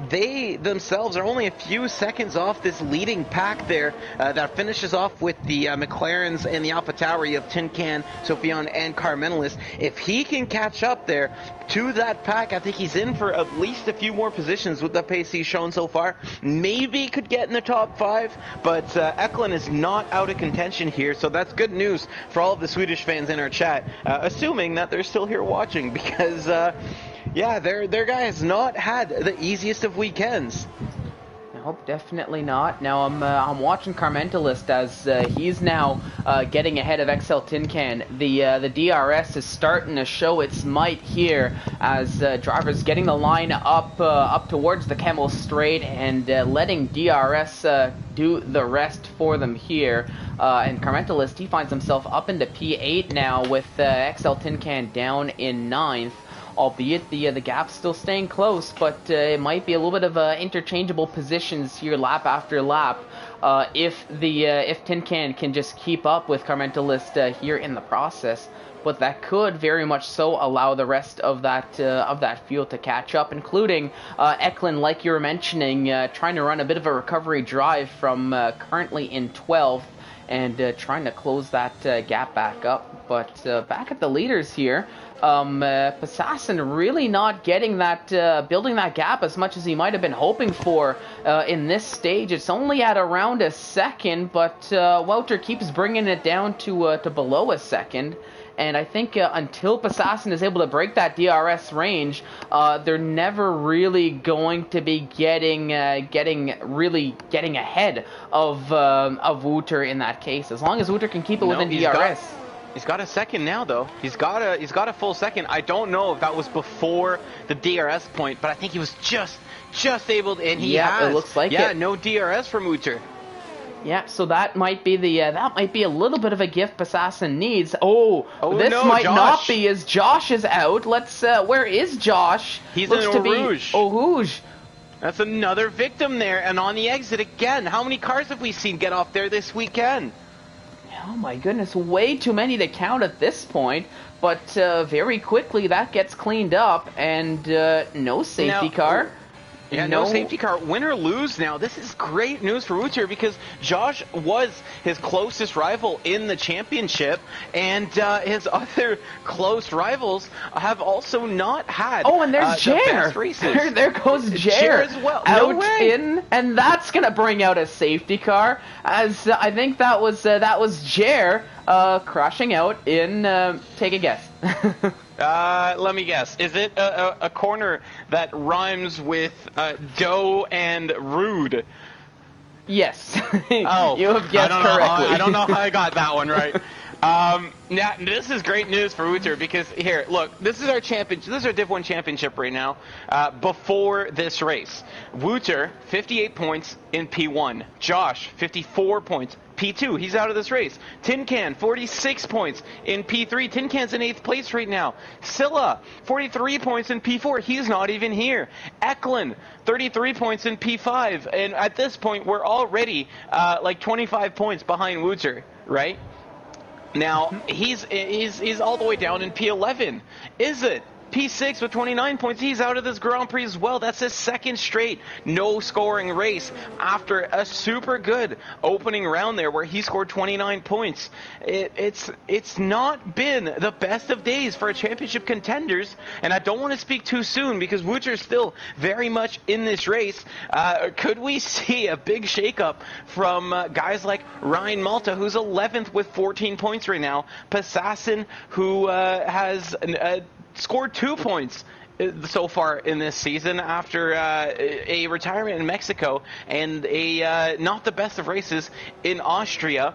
they themselves are only a few seconds off this leading pack there that finishes off with the McLarens and the AlphaTauri of Tin Can, Sophion, and Carmenelis. If he can catch up there to that pack, I think he's in for at least a few more positions with the pace he's shown so far. Maybe could get in the top 5, but Eklund is not out of contention here, so that's good news for all of the Swedish fans in our chat, assuming that they're still here watching, because yeah, their guy has not had the easiest of weekends. Nope, definitely not. Now I'm watching Carmentalist as he's now getting ahead of XL Tin Can. The DRS is starting to show its might here as drivers getting the line up towards the Camel Straight and letting DRS do the rest for them here. And Carmentalist, he finds himself up into P8 now with XL Tin Can down in 9th. Albeit the gap's still staying close, but it might be a little bit of interchangeable positions here lap after lap if Tin can just keep up with Carmentalist here in the process. But that could very much so allow the rest of that field to catch up, including Eklund, like you were mentioning, trying to run a bit of a recovery drive from currently in 12th and trying to close that gap back up. But back at the leaders here, Passassin really not getting that, building that gap as much as he might have been hoping for in this stage. It's only at around a second, but Wouter keeps bringing it down to below a second. And I think until Passassin is able to break that DRS range, they're never really going to be getting ahead of Wouter in that case. As long as Wouter can keep it within DRS. He's got a second now, though. He's got a full second. I don't know if that was before the DRS point, but I think he was just able to, and he has. It looks like it. Yeah, no DRS from Wouter. Yeah, so that might be a little bit of a gift Passassin needs. This no, might Josh. not be as Josh is out. Let's where is Josh? He's Looks in to Eau Rouge. be Eau Rouge. That's another victim there, and on the exit again. How many cars have we seen get off there this weekend? Oh my goodness, way too many to count at this point. But very quickly that gets cleaned up, and no safety car. Yeah, no safety car. Win or lose now. This is great news for Wouter because Josh was his closest rival in the championship, and his other close rivals have also not had and there's Jer. the best races. There goes Jer as well. Out no way. in, and that's going to bring out a safety car, as I think that was Jer crashing out in, take a guess. Let me guess. Is it a corner that rhymes with dough and rude? Yes. Oh, you have guessed correctly. I don't know how I got that one right. Now, this is great news for Wouter because here, look, this is our championship. This is our Div 1 championship right now. Before this race, Wouter 58 points in P1. Josh 54 points. P2, he's out of this race. Tin Can, 46 points in P3. Tin Can's in 8th place right now. Scylla, 43 points in P4. He's not even here. Eklund, 33 points in P5. And at this point, we're already like 25 points behind Wouter, right? Now, he's all the way down in P11. Is it? P6 with 29 points. He's out of this Grand Prix as well. That's his second straight no-scoring race after a super good opening round there where he scored 29 points. It's not been the best of days for championship contenders, and I don't want to speak too soon because Wouter's still very much in this race. Could we see a big shakeup from guys like Ryan Malta, who's 11th with 14 points right now, Passassin, who has scored 2 points so far in this season after a retirement in Mexico and a not the best of races in Austria.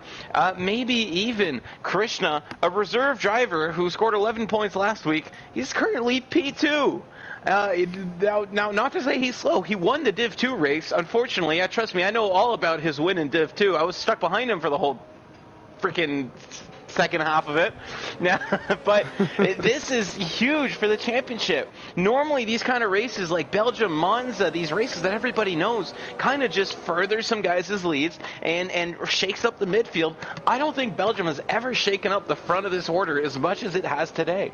Maybe even Krishna, a reserve driver who scored 11 points last week. He's currently P2. Now, not to say he's slow. He won the Div 2 race. Unfortunately, trust me, I know all about his win in Div 2. I was stuck behind him for the whole freaking second half of it. Now, but this is huge for the championship. Normally, these kind of races like Belgium, Monza, these races that everybody knows, kind of just further some guys' leads and shakes up the midfield. I don't think Belgium has ever shaken up the front of this order as much as it has today.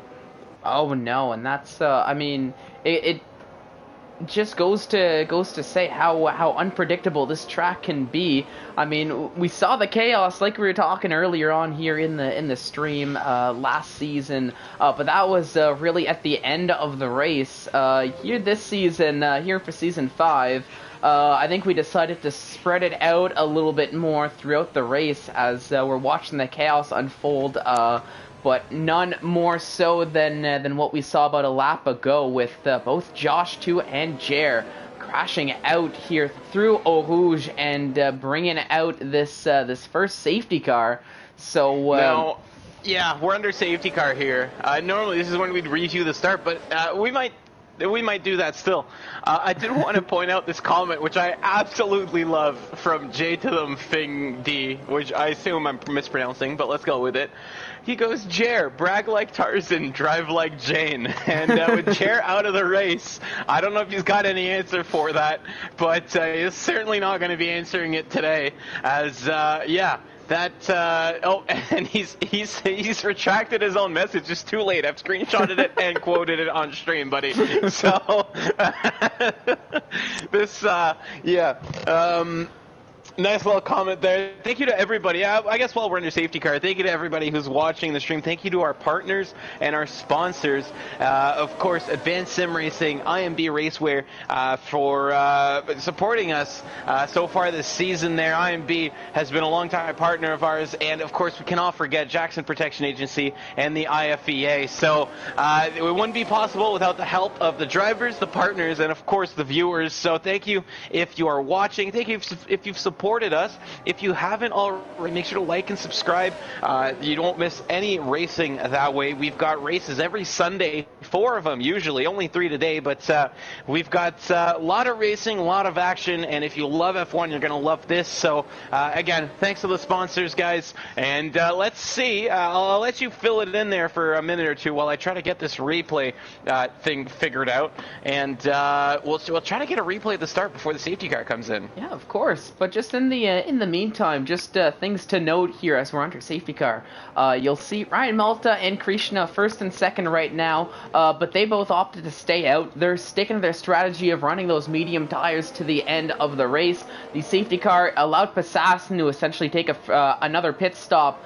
Oh no, and that's I mean, it just goes to say how unpredictable this track can be. I mean, we saw the chaos like we were talking earlier on here in the stream last season, but that was really at the end of the race. Here this season, here for season 5, I think we decided to spread it out a little bit more throughout the race as we're watching the chaos unfold. But none more so than what we saw about a lap ago with both Josh 2 and Jer crashing out here through Eau Rouge and bringing out this first safety car. So now, yeah, we're under safety car here. Normally this is when we'd review the start, but we might do that still. I did want to point out this comment, which I absolutely love, from J to them Fing D, which I assume I'm mispronouncing, but let's go with it. He goes, Jer, brag like Tarzan, drive like Jane. And with Jer out of the race, I don't know if he's got any answer for that, but he's certainly not going to be answering it today, as, yeah. And he's retracted his own message. It's too late. I've screenshotted it and quoted it on stream, buddy. So this, yeah. Nice little comment there. Thank you to everybody. I guess while we're under safety car, thank you to everybody who's watching the stream. Thank you to our partners and our sponsors. Of course, Advanced Sim Racing, IMB Racewear, for supporting us so far this season there. IMB has been a long-time partner of ours. And, of course, we cannot forget Jackson Protection Agency and the IFEA. So it wouldn't be possible without the help of the drivers, the partners, and, of course, the viewers. So thank you if you are watching. Thank you if you've supported us. If you haven't already, make sure to like and subscribe. You don't miss any racing that way. We've got races every Sunday, 4 of them usually, only 3 today, but we've got a lot of racing, a lot of action, and if you love F1, you're going to love this. So again, thanks to the sponsors, guys, and let's see. I'll let you fill it in there for a minute or two while I try to get this replay thing figured out, and we'll try to get a replay at the start before the safety car comes in. Yeah, of course, but just in the meantime, just things to note here as we're under safety car. You'll see Ryan Malta and Krishna first and second right now, but they both opted to stay out. They're sticking to their strategy of running those medium tires to the end of the race. The safety car allowed Passassin to essentially take another pit stop,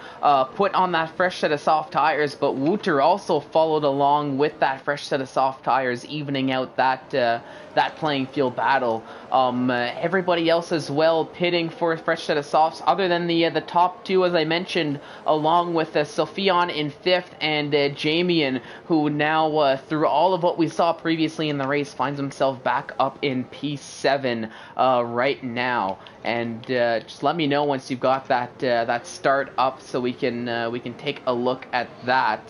put on that fresh set of soft tires, but Wouter also followed along with that fresh set of soft tires, evening out that playing field battle. Everybody else as well pitting for a fresh set of softs, other than the top 2, as I mentioned, along with Sophion in 5th and Jamian, who now, through all of what we saw previously in the race, finds himself back up in P7 right now. And just let me know once you've got that start up, so we can take a look at that.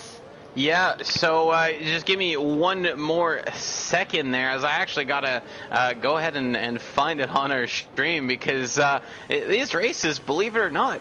Yeah, so just give me one more second there, as I actually gotta go ahead and find it on our stream, because these races, believe it or not,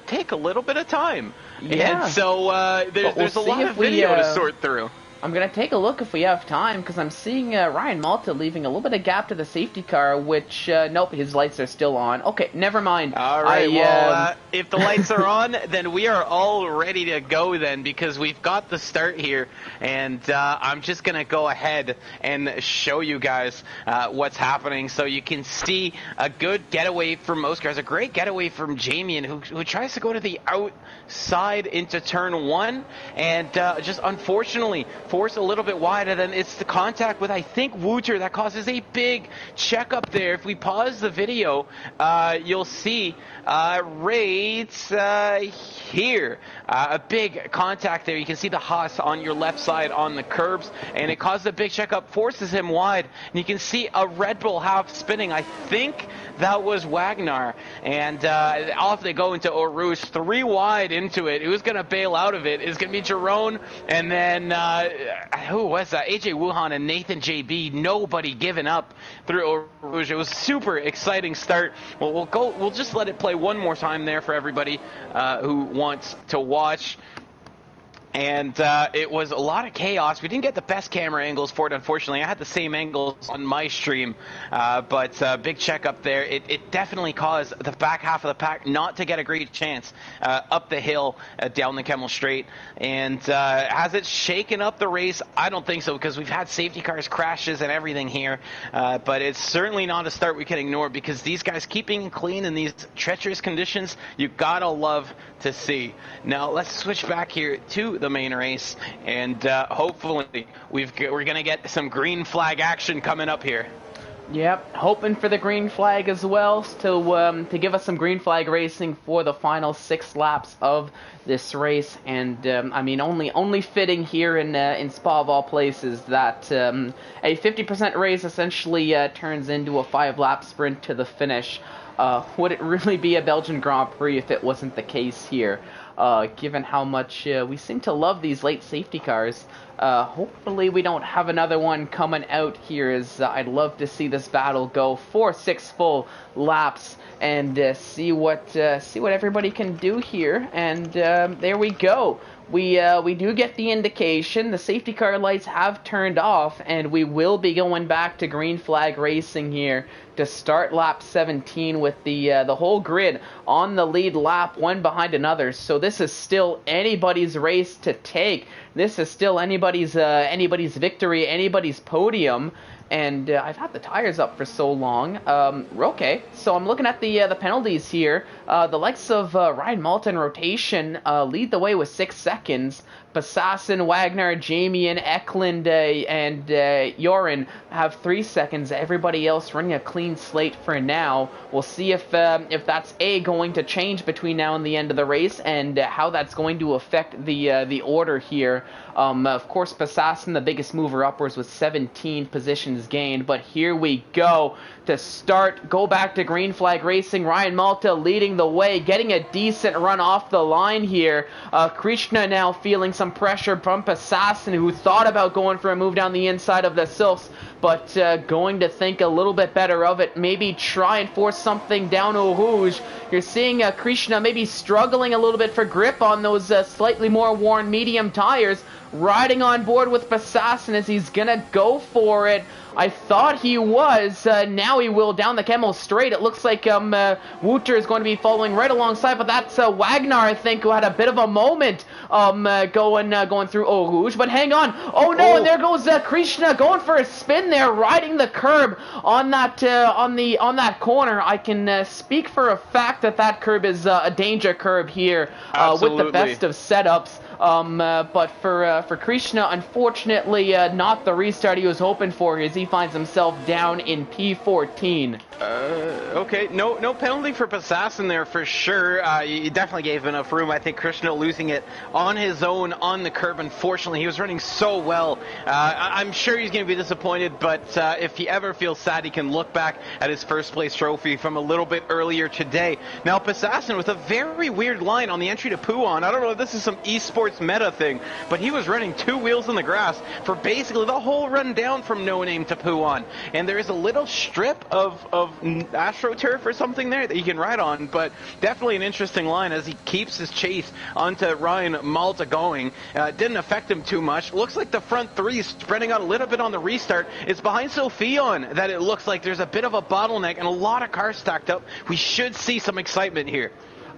take a little bit of time. Yeah. And so there's a lot of video to sort through. I'm going to take a look if we have time, because I'm seeing Ryan Malta leaving a little bit of gap to the safety car, which, nope, his lights are still on. Okay, never mind. All right, well, if the lights are on, then we are all ready to go then, because we've got the start here, and I'm just going to go ahead and show you guys what's happening, so you can see a good getaway from most cars, a great getaway from Jamian, who tries to go to the outside into turn 1, and just unfortunately force a little bit wide, and then it's the contact with, I think, Wouter that causes a big checkup there. If we pause the video, you'll see right here a big contact there. You can see the Haas on your left side on the curbs, and it causes a big checkup, forces him wide, and you can see a Red Bull half spinning. I think that was Wagner, and off they go into Eau Rouge, 3 wide into it. Who's going to bail out of it? It's going to be Jerome, and then who was that? AJ Wuhan and Nathan JB. Nobody giving up through Eau Rouge. It was super exciting start. Well, we'll just let it play one more time there for everybody who wants to watch. And it was a lot of chaos. We didn't get the best camera angles for it, unfortunately. I had the same angles on my stream, but big check up there. It definitely caused the back half of the pack not to get a great chance up the hill, down the Kemmel Straight. And has it shaken up the race? I don't think so, because we've had safety cars crashes and everything here. But it's certainly not a start we can ignore, because these guys keeping clean in these treacherous conditions, you gotta love to see. Now let's switch back here to the main race, and hopefully we're gonna get some green flag action coming up here. Yep, hoping for the green flag as well to give us some green flag racing for the final 6 laps of this race. And I mean, only fitting here in Spa of all places that a 50% race essentially turns into a 5-lap sprint to the finish. Would it really be a Belgian Grand Prix if it wasn't the case here? Given how much we seem to love these late safety cars. Hopefully we don't have another one coming out here, as I'd love to see this battle go for 6 full laps and see what everybody can do here. And there we go. We do get the indication. The safety car lights have turned off, and we will be going back to green flag racing here to start lap 17 with the whole grid on the lead lap, one behind another. So this is still anybody's race to take. This is still anybody's victory, anybody's podium. And I've had the tires up for so long. Okay, so I'm looking at the penalties here. The likes of Ryan Malta in rotation lead the way with 6 seconds. Bassassin, Wagner, Jamie, Eklund, and Joran have 3 seconds. Everybody else running a clean slate for now. We'll see if that's going to change between now and the end of the race, and how that's going to affect the order here. Of course, Bassassin, the biggest mover upwards with 17 positions gained. But here we go to start. Go back to green flag racing. Ryan Malta leading the way, getting a decent run off the line here. Krishna now feeling some pressure from Bassassin, who thought about going for a move down the inside of the silks, but going to think a little bit better of it. Maybe try and force something down Eau Rouge. You're seeing Krishna maybe struggling a little bit for grip on those slightly more worn medium tires. Riding on board with Bassassin as he's gonna go for it. I thought he was. Now he will down the Camel straight. It looks like Wouter is going to be following right alongside, but that's Wagner, I think, who had a bit of a moment going through Eau Rouge. But hang on. Oh no, and there goes Krishna going for a spin there, riding the curb on that on that corner. I can speak for a fact that curb is a danger curb here with the best of setups. But for Krishna, unfortunately, not the restart he was hoping for, as he finds himself down in P14. Okay, no penalty for Bassassin there for sure. You definitely gave enough room. I think Krishna losing it on his own on the curb. Unfortunately, he was running so well. I'm sure he's going to be disappointed, but if he ever feels sad, he can look back at his first place trophy from a little bit earlier today. Now, Bassassin with a very weird line on the entry to Pouan. I don't know if this is some esports meta thing, but he was running 2 wheels in the grass for basically the whole run down from No Name to Pouan. And there is a little strip of AstroTurf or something there that you can ride on, but definitely an interesting line as he keeps his chase onto Ryan Malta going. Didn't affect him too much. Looks like the front 3 is spreading out a little bit on the restart. It's behind Sophion that it looks like there's a bit of a bottleneck and a lot of cars stacked up. We should see some excitement here.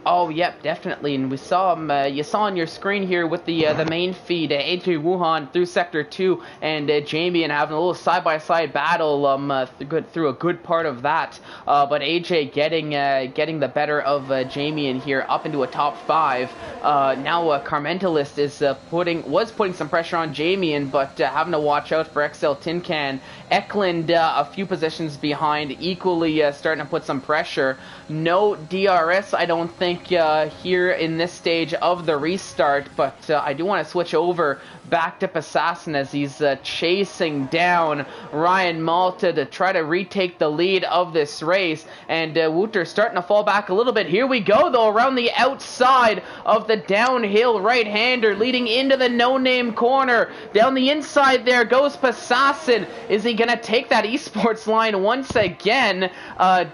Oh, yep, definitely. And we saw him, you saw on your screen here with the main feed, AJ Wuhan through Sector 2 and Jamie and having a little side-by-side battle through a good part of that. But AJ getting the better of Jamie in here up into a top 5. Now Carmentalist is was putting some pressure on Jamie, but having to watch out for XL Tin Can. Eklund a few positions behind, equally starting to put some pressure. No DRS, I don't think, here in this stage of the restart, but I do want to switch over back to Bassassin as he's chasing down Ryan Malta to try to retake the lead of this race, and Wouter starting to fall back a little bit. Here we go though, around the outside of the downhill right-hander leading into the no-name corner. Down the inside there goes Bassassin. Is he gonna take that esports line once again?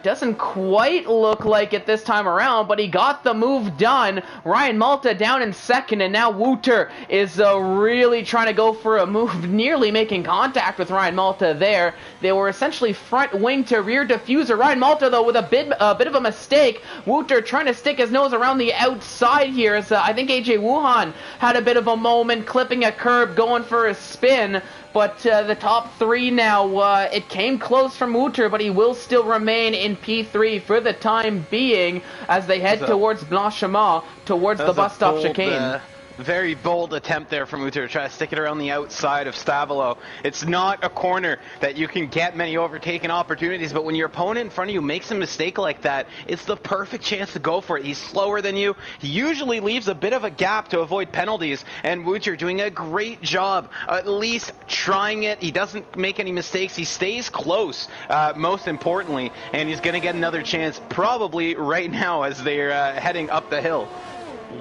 Doesn't quite look like it this time around, but he got the move done. Ryan Malta down in second, and now Wouter is really trying to go for a move, nearly making contact with Ryan Malta there. They were essentially front wing to rear diffuser. Ryan Malta, though, with a bit of a mistake. Wouter trying to stick his nose around the outside here, as I think AJ Wuhan had a bit of a moment, clipping a curb, going for a spin. But the top 3 now, it came close from Wouter, but he will still remain in P3 for the time being as they head towards Blanchiment, towards the bus stop chicane. Very bold attempt there from Uter to try to stick it around the outside of Stavilo. It's not a corner that you can get many overtaking opportunities, but when your opponent in front of you makes a mistake like that, it's the perfect chance to go for it. He's slower than you. He usually leaves a bit of a gap to avoid penalties, and Uter doing a great job at least trying it. He doesn't make any mistakes. He stays close, most importantly, and he's going to get another chance probably right now as they're heading up the hill.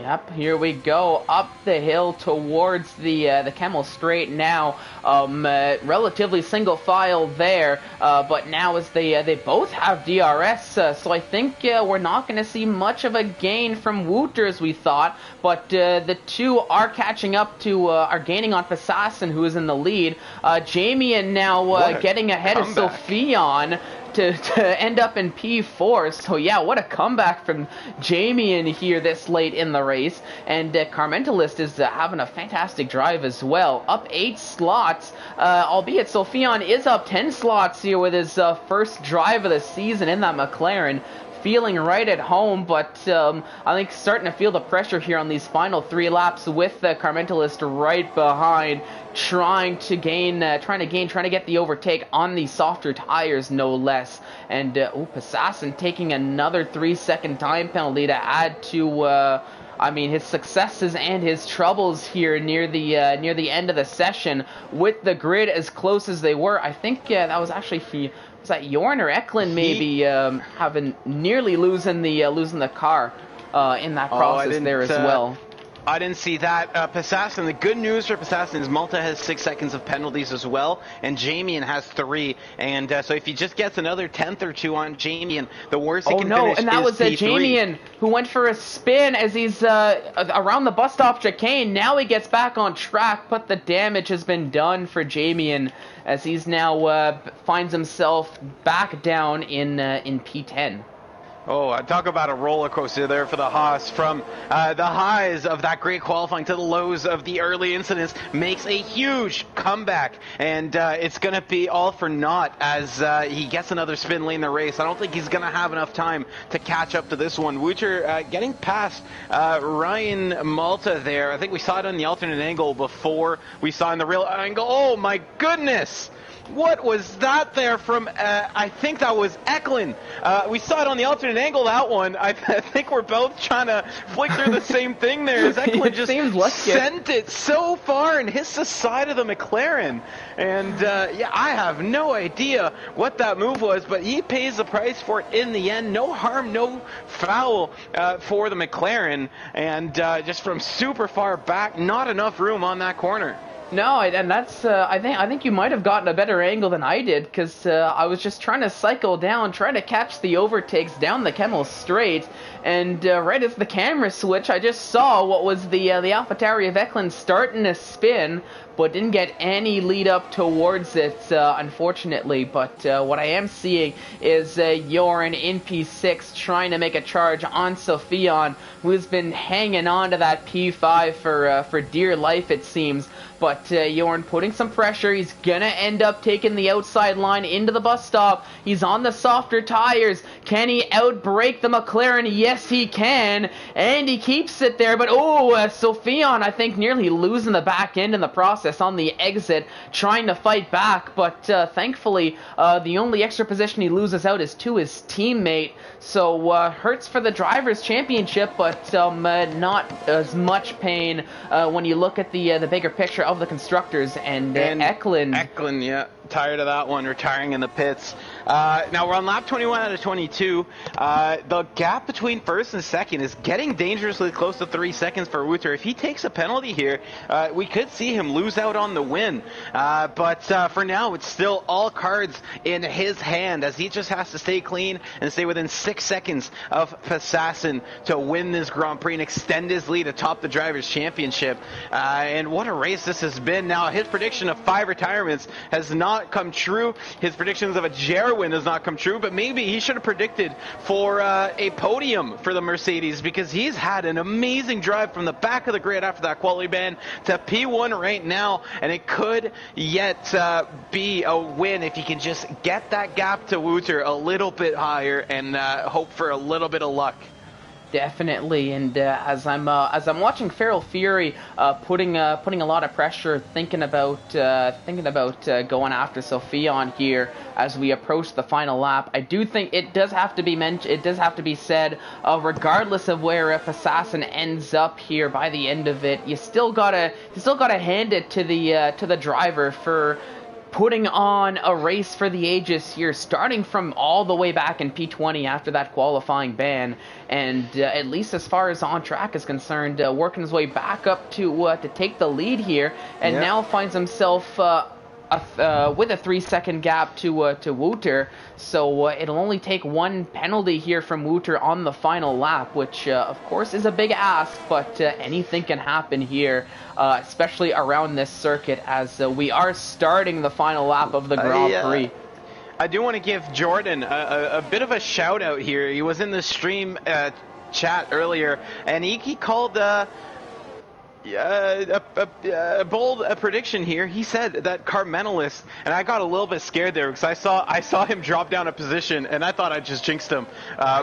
Yep, here we go, up the hill towards the Camel Straight now. Relatively single file there, but now as they both have DRS, so I think we're not going to see much of a gain from Wouter as we thought, but the two are catching up to, are gaining on Fasassin, who is in the lead. Jamian now getting ahead of Sophion to end up in P4. So yeah, what a comeback from Jamian here this late in the race. And Carmentalist is having a fantastic drive as well. Up 8 slots, albeit Sophion is up 10 slots here with his first drive of the season in that McLaren. Feeling right at home, but I think starting to feel the pressure here on these final 3 laps with the Carmentalist right behind, trying to get the overtake on the softer tires, no less. And Passassin taking another 3-second time penalty to add to his successes and his troubles here near the end of the session with the grid as close as they were. I think that was actually was that Jorn or Eklund maybe having nearly losing the car in that process there as well. I didn't see that. Passassin, the good news for Passassin is Malta has 6 seconds of penalties as well, and Jamian has 3. And so if he just gets another 10th or 2 on Jamian, the worst he can finish and that is was P3. Jamian who went for a spin as he's around the bus stop chicane. Now he gets back on track, but the damage has been done for Jamian as he's now finds himself back down in P10. Oh, talk about a roller coaster there for the Haas. From the highs of that great qualifying to the lows of the early incidents, makes a huge comeback. And it's going to be all for naught as he gets another spin late in the race. I don't think he's going to have enough time to catch up to this one. Wouter getting past Ryan Malta there. I think we saw it on the alternate angle before we saw in the real angle. Oh, my goodness! What was that there from, I think that was Eklund. We saw it on the alternate angle, that one. I think we're both trying to flick through the same thing there. As Eklund just sent it so far and hits the side of the McLaren. And, yeah, I have no idea what that move was, but he pays the price for it in the end. No harm, no foul for the McLaren. And just from super far back, not enough room on that corner. No, and that's I think you might have gotten a better angle than I did, because I was just trying to cycle down, trying to catch the overtakes down the Camel Straight, and right as the camera switched, I just saw what was the AlphaTauri of Eklund starting to spin, but didn't get any lead up towards it, unfortunately. But what I am seeing is Jorn in P6 trying to make a charge on Sophion, who's been hanging on to that P5 for dear life, it seems. But Jorn putting some pressure. He's going to end up taking the outside line into the bus stop. He's on the softer tires. Can he outbrake the McLaren? Yes, he can. And he keeps it there. But, Sophion, I think, nearly losing the back end in the process on the exit, trying to fight back. But thankfully, the only extra position he loses out is to his teammate. So hurts for the Drivers' Championship, but not as much pain when you look at the bigger picture of the constructors. And Eklund, yeah, tired of that one, retiring in the pits. Now we're on lap 21 out of 22. The gap between first and second is getting dangerously close to 3 seconds for Wouter. If he takes a penalty here, we could see him lose out on the win. But for now, it's still all cards in his hand, as he just has to stay clean and stay within 6 seconds of Passassin to win this Grand Prix and extend his lead atop the Drivers' Championship. And what a race this has been. Now, his prediction of 5 retirements has not come true. His predictions of a JR win has not come true, but maybe he should have predicted for a podium for the Mercedes, because he's had an amazing drive from the back of the grid after that quality ban to P1 right now, and it could yet be a win if he can just get that gap to Wouter a little bit higher and hope for a little bit of luck. Definitely, and as I'm watching Feral Fury putting a lot of pressure, thinking about going after Sophion here as we approach the final lap. I do think it does have to be it does have to be said, regardless of where Assassin ends up here by the end of it, you still gotta hand it to the driver for putting on a race for the ages here, starting from all the way back in P20 after that qualifying ban, and at least as far as on track is concerned, working his way back up to take the lead here, and now finds himself with a 3-second gap to Wouter, so it'll only take one penalty here from Wouter on the final lap, which of course is a big ask, but anything can happen here, especially around this circuit, as we are starting the final lap of the Grand Prix. I do want to give Jordan a bit of a shout out here. He was in the stream chat earlier, and he called a bold prediction here. He said that Carmentalist, and I got a little bit scared there because I saw him drop down a position, and I thought I just jinxed him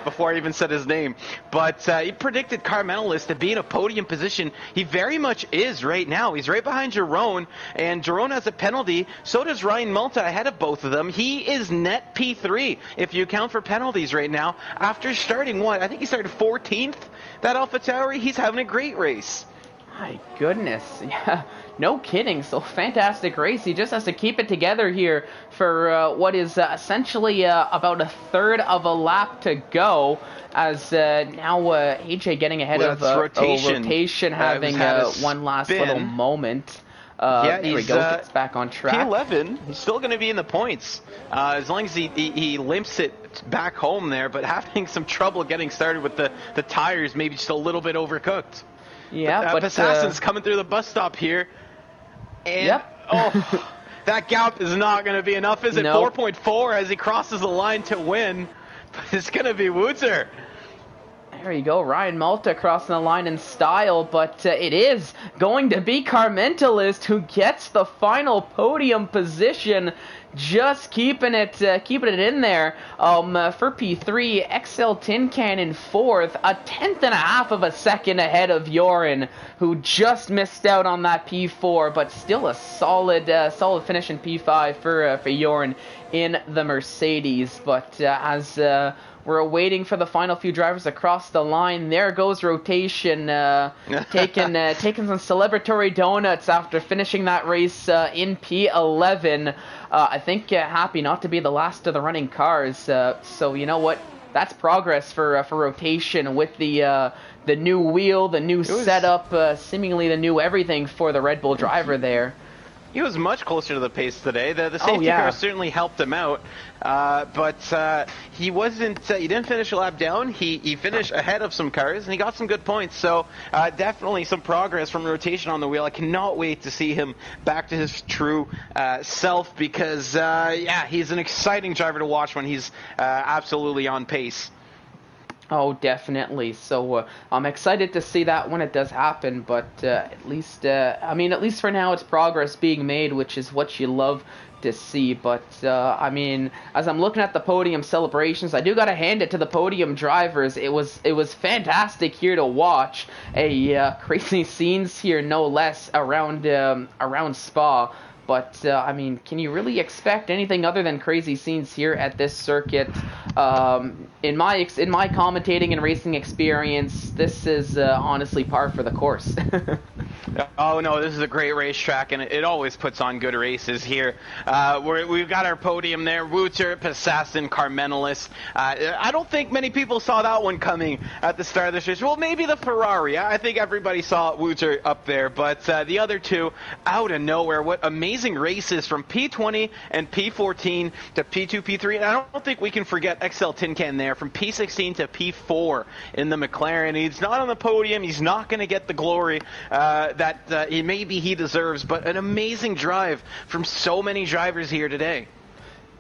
before I even said his name. But he predicted Carmentalist to be in a podium position. He very much is right now. He's right behind Jerome, and Jerome has a penalty. So does Ryan Malta ahead of both of them. He is net P3 if you account for penalties right now. After starting I think he started 14th. That AlphaTauri. He's having a great race. My goodness, yeah, no kidding. So fantastic race. He just has to keep it together here for what is essentially about a third of a lap to go, as now AJ getting ahead of rotation having one last little moment. There we go, gets back on track. P11, he's still going to be in the points, as long as he limps it back home there, but having some trouble getting started with the tires, maybe just a little bit overcooked. Yeah, but Assassin's coming through the bus stop here, and that gap is not going to be enough, is it? Nope. 4.4 as he crosses the line to win, but it's going to be Wouter. There you go, Ryan Malta crossing the line in style, but it is going to be Carmentalist who gets the final podium position. Just keeping it in there. For P3, XL Tin Can in 4th, a 10th of a second ahead of Joran, who just missed out on that P4, but still a solid finish in P5 for Joran in the Mercedes. But as we're waiting for the final few drivers across the line, there goes rotation, taking some celebratory donuts after finishing that race in P11. I think happy not to be the last of the running cars. So you know what? That's progress for rotation with the new wheel, the new setup, seemingly the new everything for the Red Bull driver there. He was much closer to the pace today. The safety car certainly helped him out, but he wasn't. He didn't finish a lap down. He finished ahead of some cars, and he got some good points. So definitely some progress from rotation on the wheel. I cannot wait to see him back to his true self, because he's an exciting driver to watch when he's absolutely on pace. Oh, definitely. So I'm excited to see that when it does happen. But at least for now, it's progress being made, which is what you love to see. But as I'm looking at the podium celebrations, I do gotta hand it to the podium drivers. It was fantastic here to watch. Crazy scenes here, no less, around Spa. But, can you really expect anything other than crazy scenes here at this circuit? In my commentating and racing experience, this is honestly par for the course. Oh, no, this is a great racetrack, and it always puts on good races here. We've got our podium there, Wouter, Assassin, Carmentalist. I don't think many people saw that one coming at the start of this race. Well, maybe the Ferrari. I think everybody saw Wouter up there, but the other two, out of nowhere. What amazing races from P20 and P14 to P2, P3. And I don't think we can forget XL Tin Can there from P16 to P4 in the McLaren. He's not on the podium. He's not going to get the glory that maybe he deserves, but an amazing drive from so many drivers here today.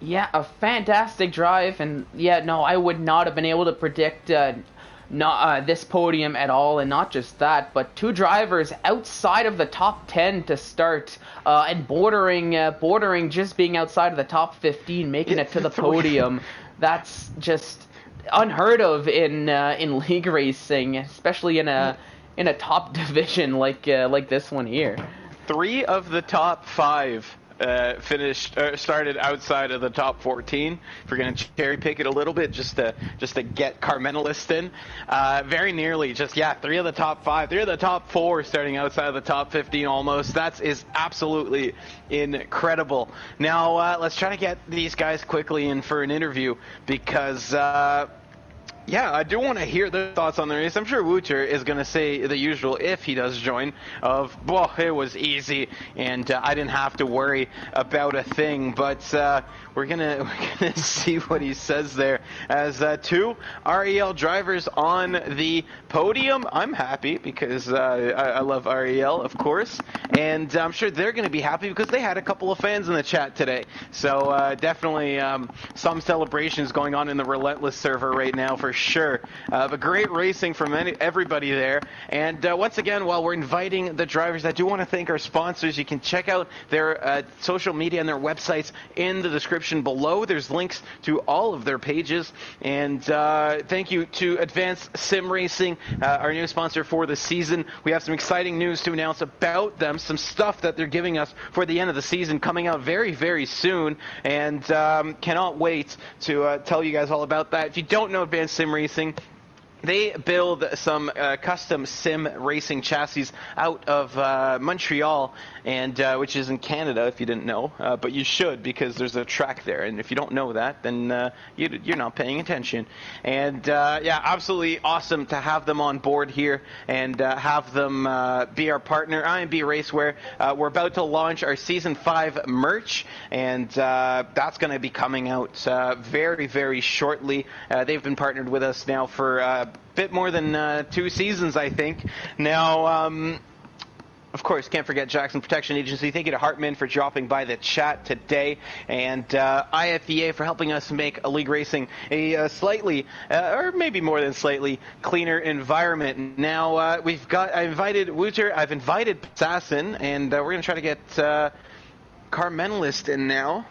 Yeah, a fantastic drive, and I would not have been able to predict this podium at all, and not just that, but two drivers outside of the top 10 to start, and bordering just being outside of the top 15, making it to the podium. That's just unheard of in league racing, especially in a top division like this one here. 3 of the top 5 started outside of the top 14. If we're going to cherry pick it a little bit, just to get Carmenalist in, very nearly, 3 of the top 5, 3 of the top 4 starting outside of the top 15 almost. That is absolutely incredible. Now let's try to get these guys quickly in for an interview, because yeah, I do want to hear their thoughts on the race. I'm sure Wouter is going to say the usual, if he does join, of, well, it was easy, and I didn't have to worry about a thing. But we're gonna see what he says there. As 2 REL drivers on the podium, I'm happy because I love REL, of course, and I'm sure they're going to be happy because they had a couple of fans in the chat today. So definitely some celebrations going on in the Relentless server right now for sure. But great racing from everybody there. And once again, while we're inviting the drivers, I do want to thank our sponsors. You can check out their social media and their websites in the description below. There's links to all of their pages. And thank you to Advanced Sim Racing, our new sponsor for the season. We have some exciting news to announce about them, some stuff that they're giving us for the end of the season coming out very, very soon. And cannot wait to tell you guys all about that. If you don't know Advanced Sim Racing, they build some custom sim racing chassis out of Montreal, and which is in Canada, if you didn't know. But you should, because there's a track there. And if you don't know that, then you're not paying attention. And yeah, absolutely awesome to have them on board here and have them be our partner. IMB Racewear. We're about to launch our Season 5 merch, and that's going to be coming out very, very shortly. They've been partnered with us now for bit more than 2 seasons, I think. Now, of course, can't forget Jackson Protection Agency. Thank you to Hartman for dropping by the chat today, and IFEA for helping us make a league racing a slightly, or maybe more than slightly, cleaner environment. Now, I invited Wouter, I've invited Assassin, and we're going to try to get Carmenalist in now.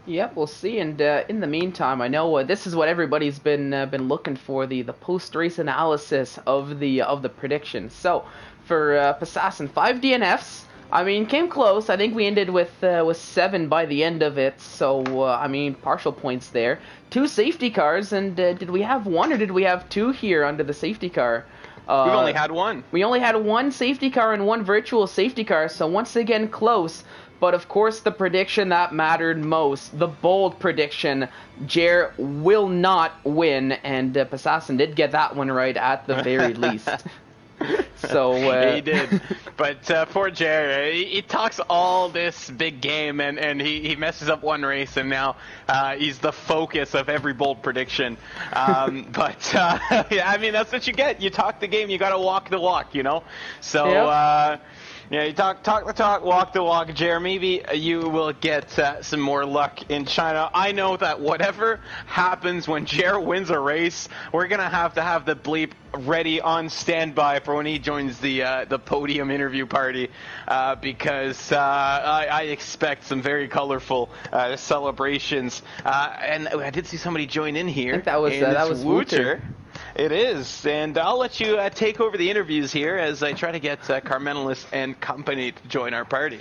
Yep, we'll see. And in the meantime, I know this is what everybody's been looking for, the post-race analysis of the predictions. So for Assassin, 5 DNFs. I mean, came close. I think we ended with 7 by the end of it. So I mean, partial points there. 2 safety cars, and did we have 1 or did we have 2 here under the safety car? We've only had 1. We only had 1 safety car and 1 virtual safety car. So once again, close. But of course, the prediction that mattered most, the bold prediction, Jer will not win, and Assassin did get that one right at the very least. So he did, but poor Jer, he talks all this big game, and he messes up one race, and now he's the focus of every bold prediction. But yeah, I mean, that's what you get. You talk the game, you got to walk the walk, you know. So. Yep. Yeah, you talk the talk, walk the walk, Jer. Maybe you will get some more luck in China. I know that whatever happens when Jer wins a race, we're going to have the bleep ready on standby for when he joins the podium interview party, because I expect some very colorful celebrations. And I did see somebody join in here. I think that was Wouter. It is, and I'll let you take over the interviews here as I try to get Carmenalist and company to join our party.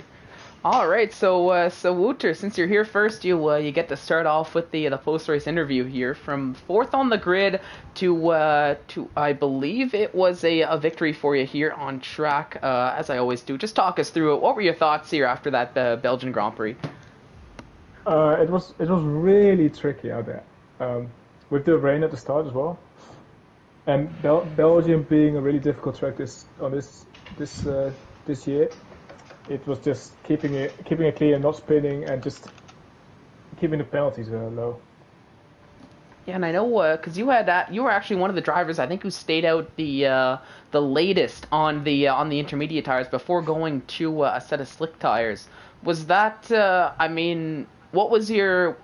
All right, so Wouter, since you're here first, you get to start off with the post-race interview here. From 4th on the grid to I believe it was a victory for you here on track, as I always do. Just talk us through it. What were your thoughts here after that Belgian Grand Prix? It was really tricky out there, with the rain at the start as well. And Belgium being a really difficult track this year, it was just keeping it clear, not spinning, and just keeping the penalties low. Yeah, and I know because you were actually one of the drivers, I think, who stayed out the latest on the intermediate tires before going to a set of slick tires. Was that I mean, what was your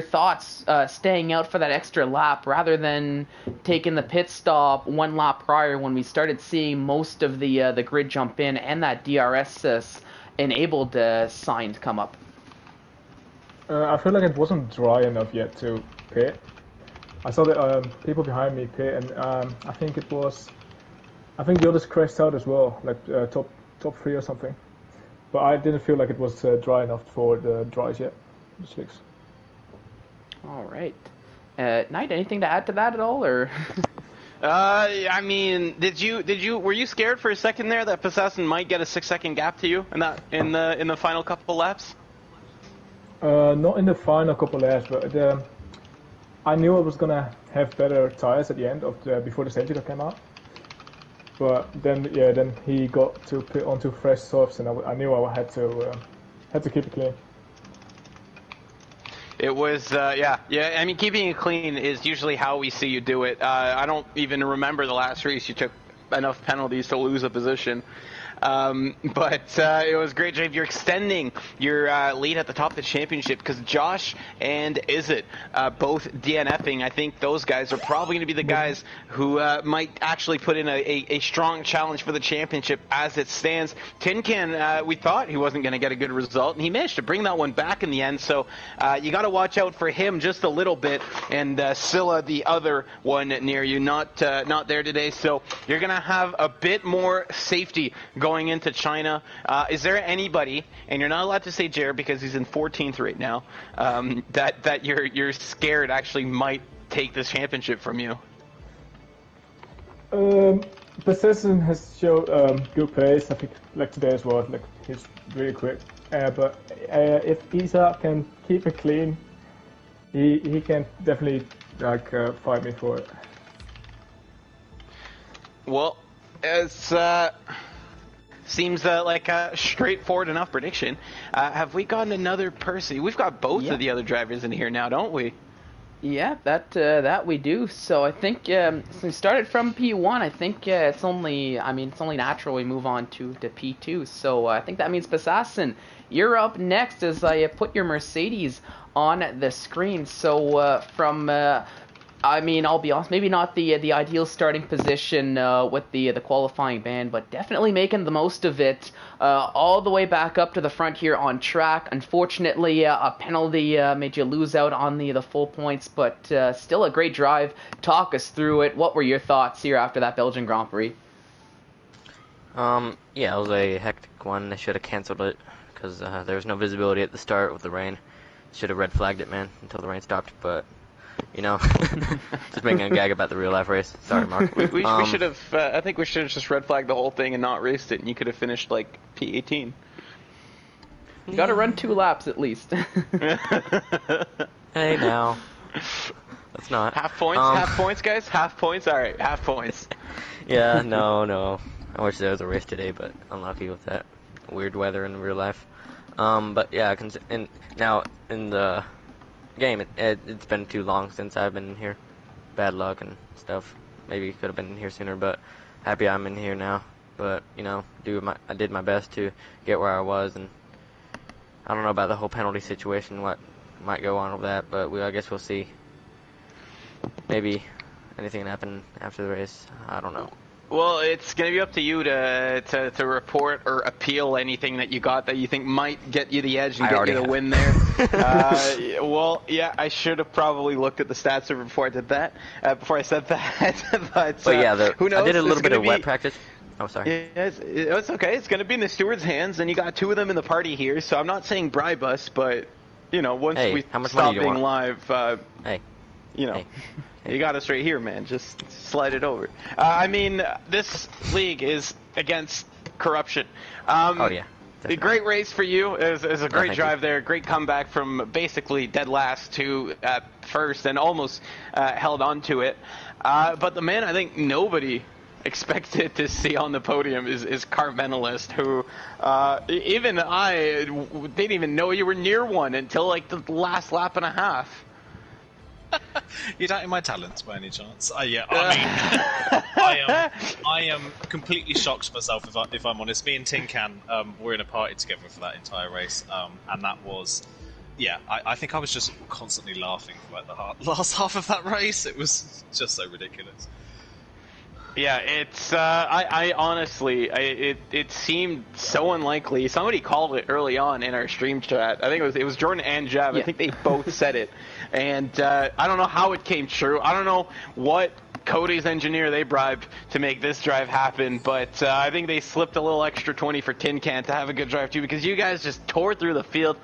thoughts staying out for that extra lap rather than taking the pit stop 1 lap prior when we started seeing most of the grid jump in and that DRS enabled sign to come up? I feel like it wasn't dry enough yet to pit. I saw the people behind me pit, and I think the others crashed out as well, like top 3 or something. But I didn't feel like it was dry enough for the dries yet, the slicks. All right. Knight, anything to add to that at all, or? I mean, were you scared for a second there that Possession might get a 6-second gap to you in the final couple laps? Not in the final couple laps, but I knew I was gonna have better tires at the end before the safety car came out. But then he got to put onto fresh softs, and I knew I had to keep it clean. It was, yeah. I mean, keeping it clean is usually how we see you do it. I don't even remember the last race you took enough penalties to lose a position. But it was great, Jave. You're extending your lead at the top of the championship because Josh and Izzet both DNFing. I think those guys are probably going to be the guys who might actually put in a strong challenge for the championship as it stands. Tin Can, we thought he wasn't going to get a good result, and he managed to bring that one back in the end. So you got to watch out for him just a little bit. And Scylla, the other one near you, not there today. So you're going to have a bit more safety going into China. Is there anybody, and you're not allowed to say Jared because he's in 14th right now, that you're scared actually might take this championship from you? Possession has shown good pace. I think like today as well. Like he's really quick. But if Isa can keep it clean, he can definitely fight me for it. Well, it's seems like a straightforward enough prediction. Have we gotten another Percy? We've got both of the other drivers in here now, don't we? Yeah, that we do. So I think since we started from P1, I think it's only natural we move on to P2. So I think that means Possession, you're up next as I put your Mercedes on the screen. So I'll be honest, maybe not the ideal starting position with the qualifying ban, but definitely making the most of it all the way back up to the front here on track. Unfortunately, a penalty made you lose out on the full points, but still a great drive. Talk us through it. What were your thoughts here after that Belgian Grand Prix? Yeah, it was a hectic one. They should have canceled it because there was no visibility at the start with the rain. Should have red flagged it, man, until the rain stopped, but... You know, just making a gag about the real life race. Sorry, Mark. We should have. I think we should have just red flagged the whole thing and not raced it, and you could have finished like P18. You got to run 2 laps at least. Hey, now. That's not. Half points. Half points, guys. Half points. All right, half points. Yeah, no. I wish there was a race today, but unlucky with that weird weather in real life. But yeah, now in the game, it's been too long since I've been in here. Bad luck and stuff. Maybe could have been in here sooner, but happy I'm in here now. But you know, I did my best to get where I was, and I don't know about the whole penalty situation, what might go on with that, but I guess we'll see. Maybe anything can happen after the race. I don't know. Well, it's going to be up to you to report or appeal anything that you got that you think might get you the edge and get you the win there. Well, yeah, I should have probably looked at the stats before I did that. Before I said that. but yeah, who knows? I did a little bit of wet practice. Oh, sorry. Yeah, it's okay. It's going to be in the steward's hands, and you got 2 of them in the party here. So I'm not saying bribe us, but you know, once we stop being live, you know. Hey. You got us right here, man. Just slide it over. I mean, this league is against corruption. Oh, yeah. A great race for you. It was a great drive there. Great comeback from basically dead last to first and almost held on to it. But the man I think nobody expected to see on the podium is Carmentalist, who even I didn't even know you were near one until like the last lap and a half. You doubting my talents by any chance? I am completely shocked myself if I'm honest. Me and Tin Can were in a party together for that entire race, and that was, I think I was just constantly laughing for like the last half of that race. It was just so ridiculous. Yeah, it's I honestly, it seemed so unlikely. Somebody called it early on in our stream chat. I think it was Jordan and Jav. Yeah. I think they both said it, and I don't know how it came true. I don't know what Cody's engineer they bribed to make this drive happen, but I think they slipped a little extra 20 for Tin Can to have a good drive too, because you guys just tore through the field,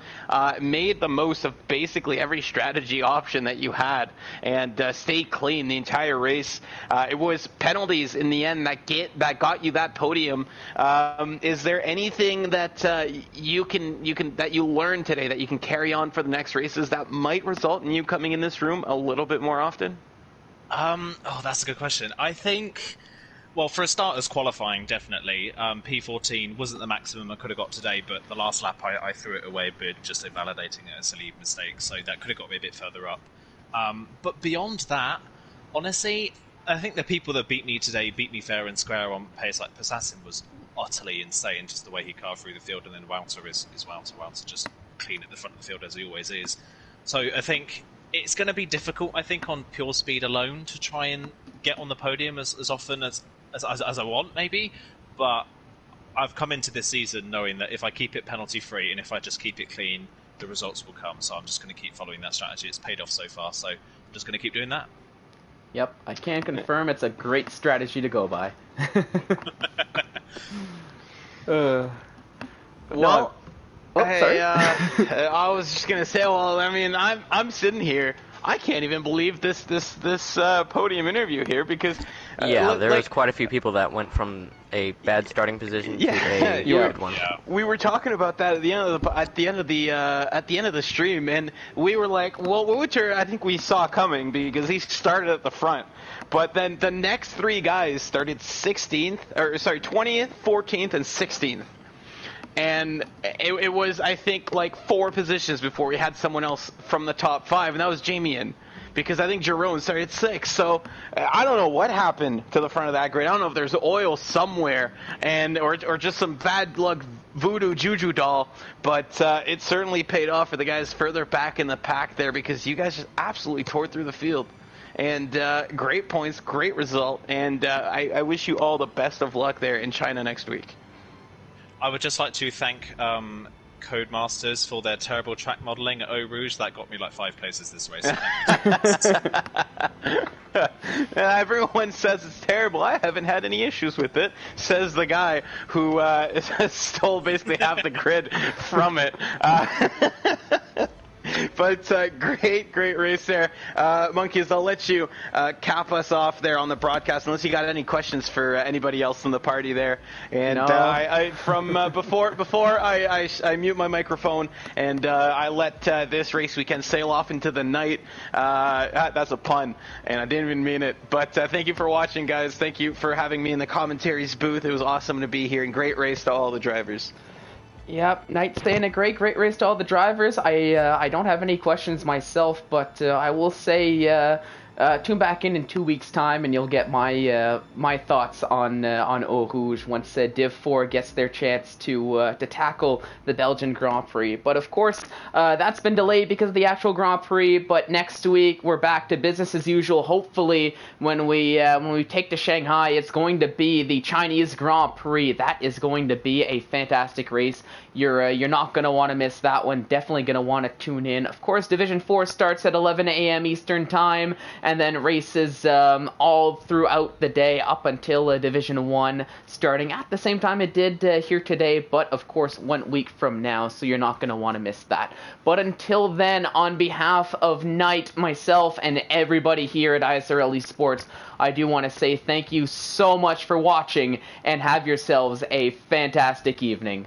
made the most of basically every strategy option that you had, and stayed clean the entire race. It was penalties in the end that got you that podium. Is there anything that you learned today that you can carry on for the next races that might result in you coming in this room a little bit more often? That's a good question. I think, well, for a starters, qualifying, definitely. P14 wasn't the maximum I could have got today, but the last lap I threw it away a bit, just invalidating it as a lead mistake, so that could have got me a bit further up. But beyond that, honestly, I think the people that beat me today beat me fair and square on pace. Like, Assassin was utterly insane, just the way he carved through the field, and then Wouter is Wouter. Wouter just clean at the front of the field, as he always is. So I think it's going to be difficult, I think, on pure speed alone to try and get on the podium as often as I want, maybe. But I've come into this season knowing that if I keep it penalty-free and if I just keep it clean, the results will come. So I'm just going to keep following that strategy. It's paid off so far, so I'm just going to keep doing that. Yep, I can confirm it's a great strategy to go by. Well... sorry. I was just gonna say, well, I mean, I'm sitting here. I can't even believe this podium interview here because there was quite a few people that went from a bad starting position to a good one. Yeah. We were talking about that at the end of the stream, and we were like, well, Wouter, I think we saw coming because he started at the front, but then the next three guys started 20th, 14th, and 16th. And it was, I think, like 4 positions before we had someone else from the top 5, and that was Jamie, because I think Jerome started 6. So I don't know what happened to the front of that grid. I don't know if there's oil somewhere, or just some bad luck voodoo juju doll, but it certainly paid off for the guys further back in the pack there, because you guys just absolutely tore through the field. And great points, great result, and I wish you all the best of luck there in China next week. I would just like to thank Codemasters for their terrible track modelling at Eau Rouge. That got me like 5 places this race. Everyone says it's terrible. I haven't had any issues with it, says the guy who stole basically half the grid from it. But great race there. Monkeys, I'll let you cap us off there on the broadcast, unless you got any questions for anybody else in the party there. And no. Before I mute my microphone and I let this race weekend sail off into the night. That's a pun, and I didn't even mean it. But thank you for watching, guys. Thank you for having me in the commentaries booth. It was awesome to be here, and great race to all the drivers. Yep, Knight staying a great race to all the drivers. I don't have any questions myself, but I will say tune back in 2 weeks' time, and you'll get my thoughts on Eau Rouge once Div 4 gets their chance to tackle the Belgian Grand Prix. But of course, that's been delayed because of the actual Grand Prix. But next week we're back to business as usual. Hopefully, when we take to Shanghai, it's going to be the Chinese Grand Prix. That is going to be a fantastic race. You're not going to want to miss that one. Definitely going to want to tune in. Of course, Division 4 starts at 11 a.m. Eastern Time, and then races all throughout the day up until Division 1 starting at the same time it did here today, but of course 1 week from now, so you're not going to want to miss that. But until then, on behalf of Knight, myself, and everybody here at ISRL Esports, I do want to say thank you so much for watching, and have yourselves a fantastic evening.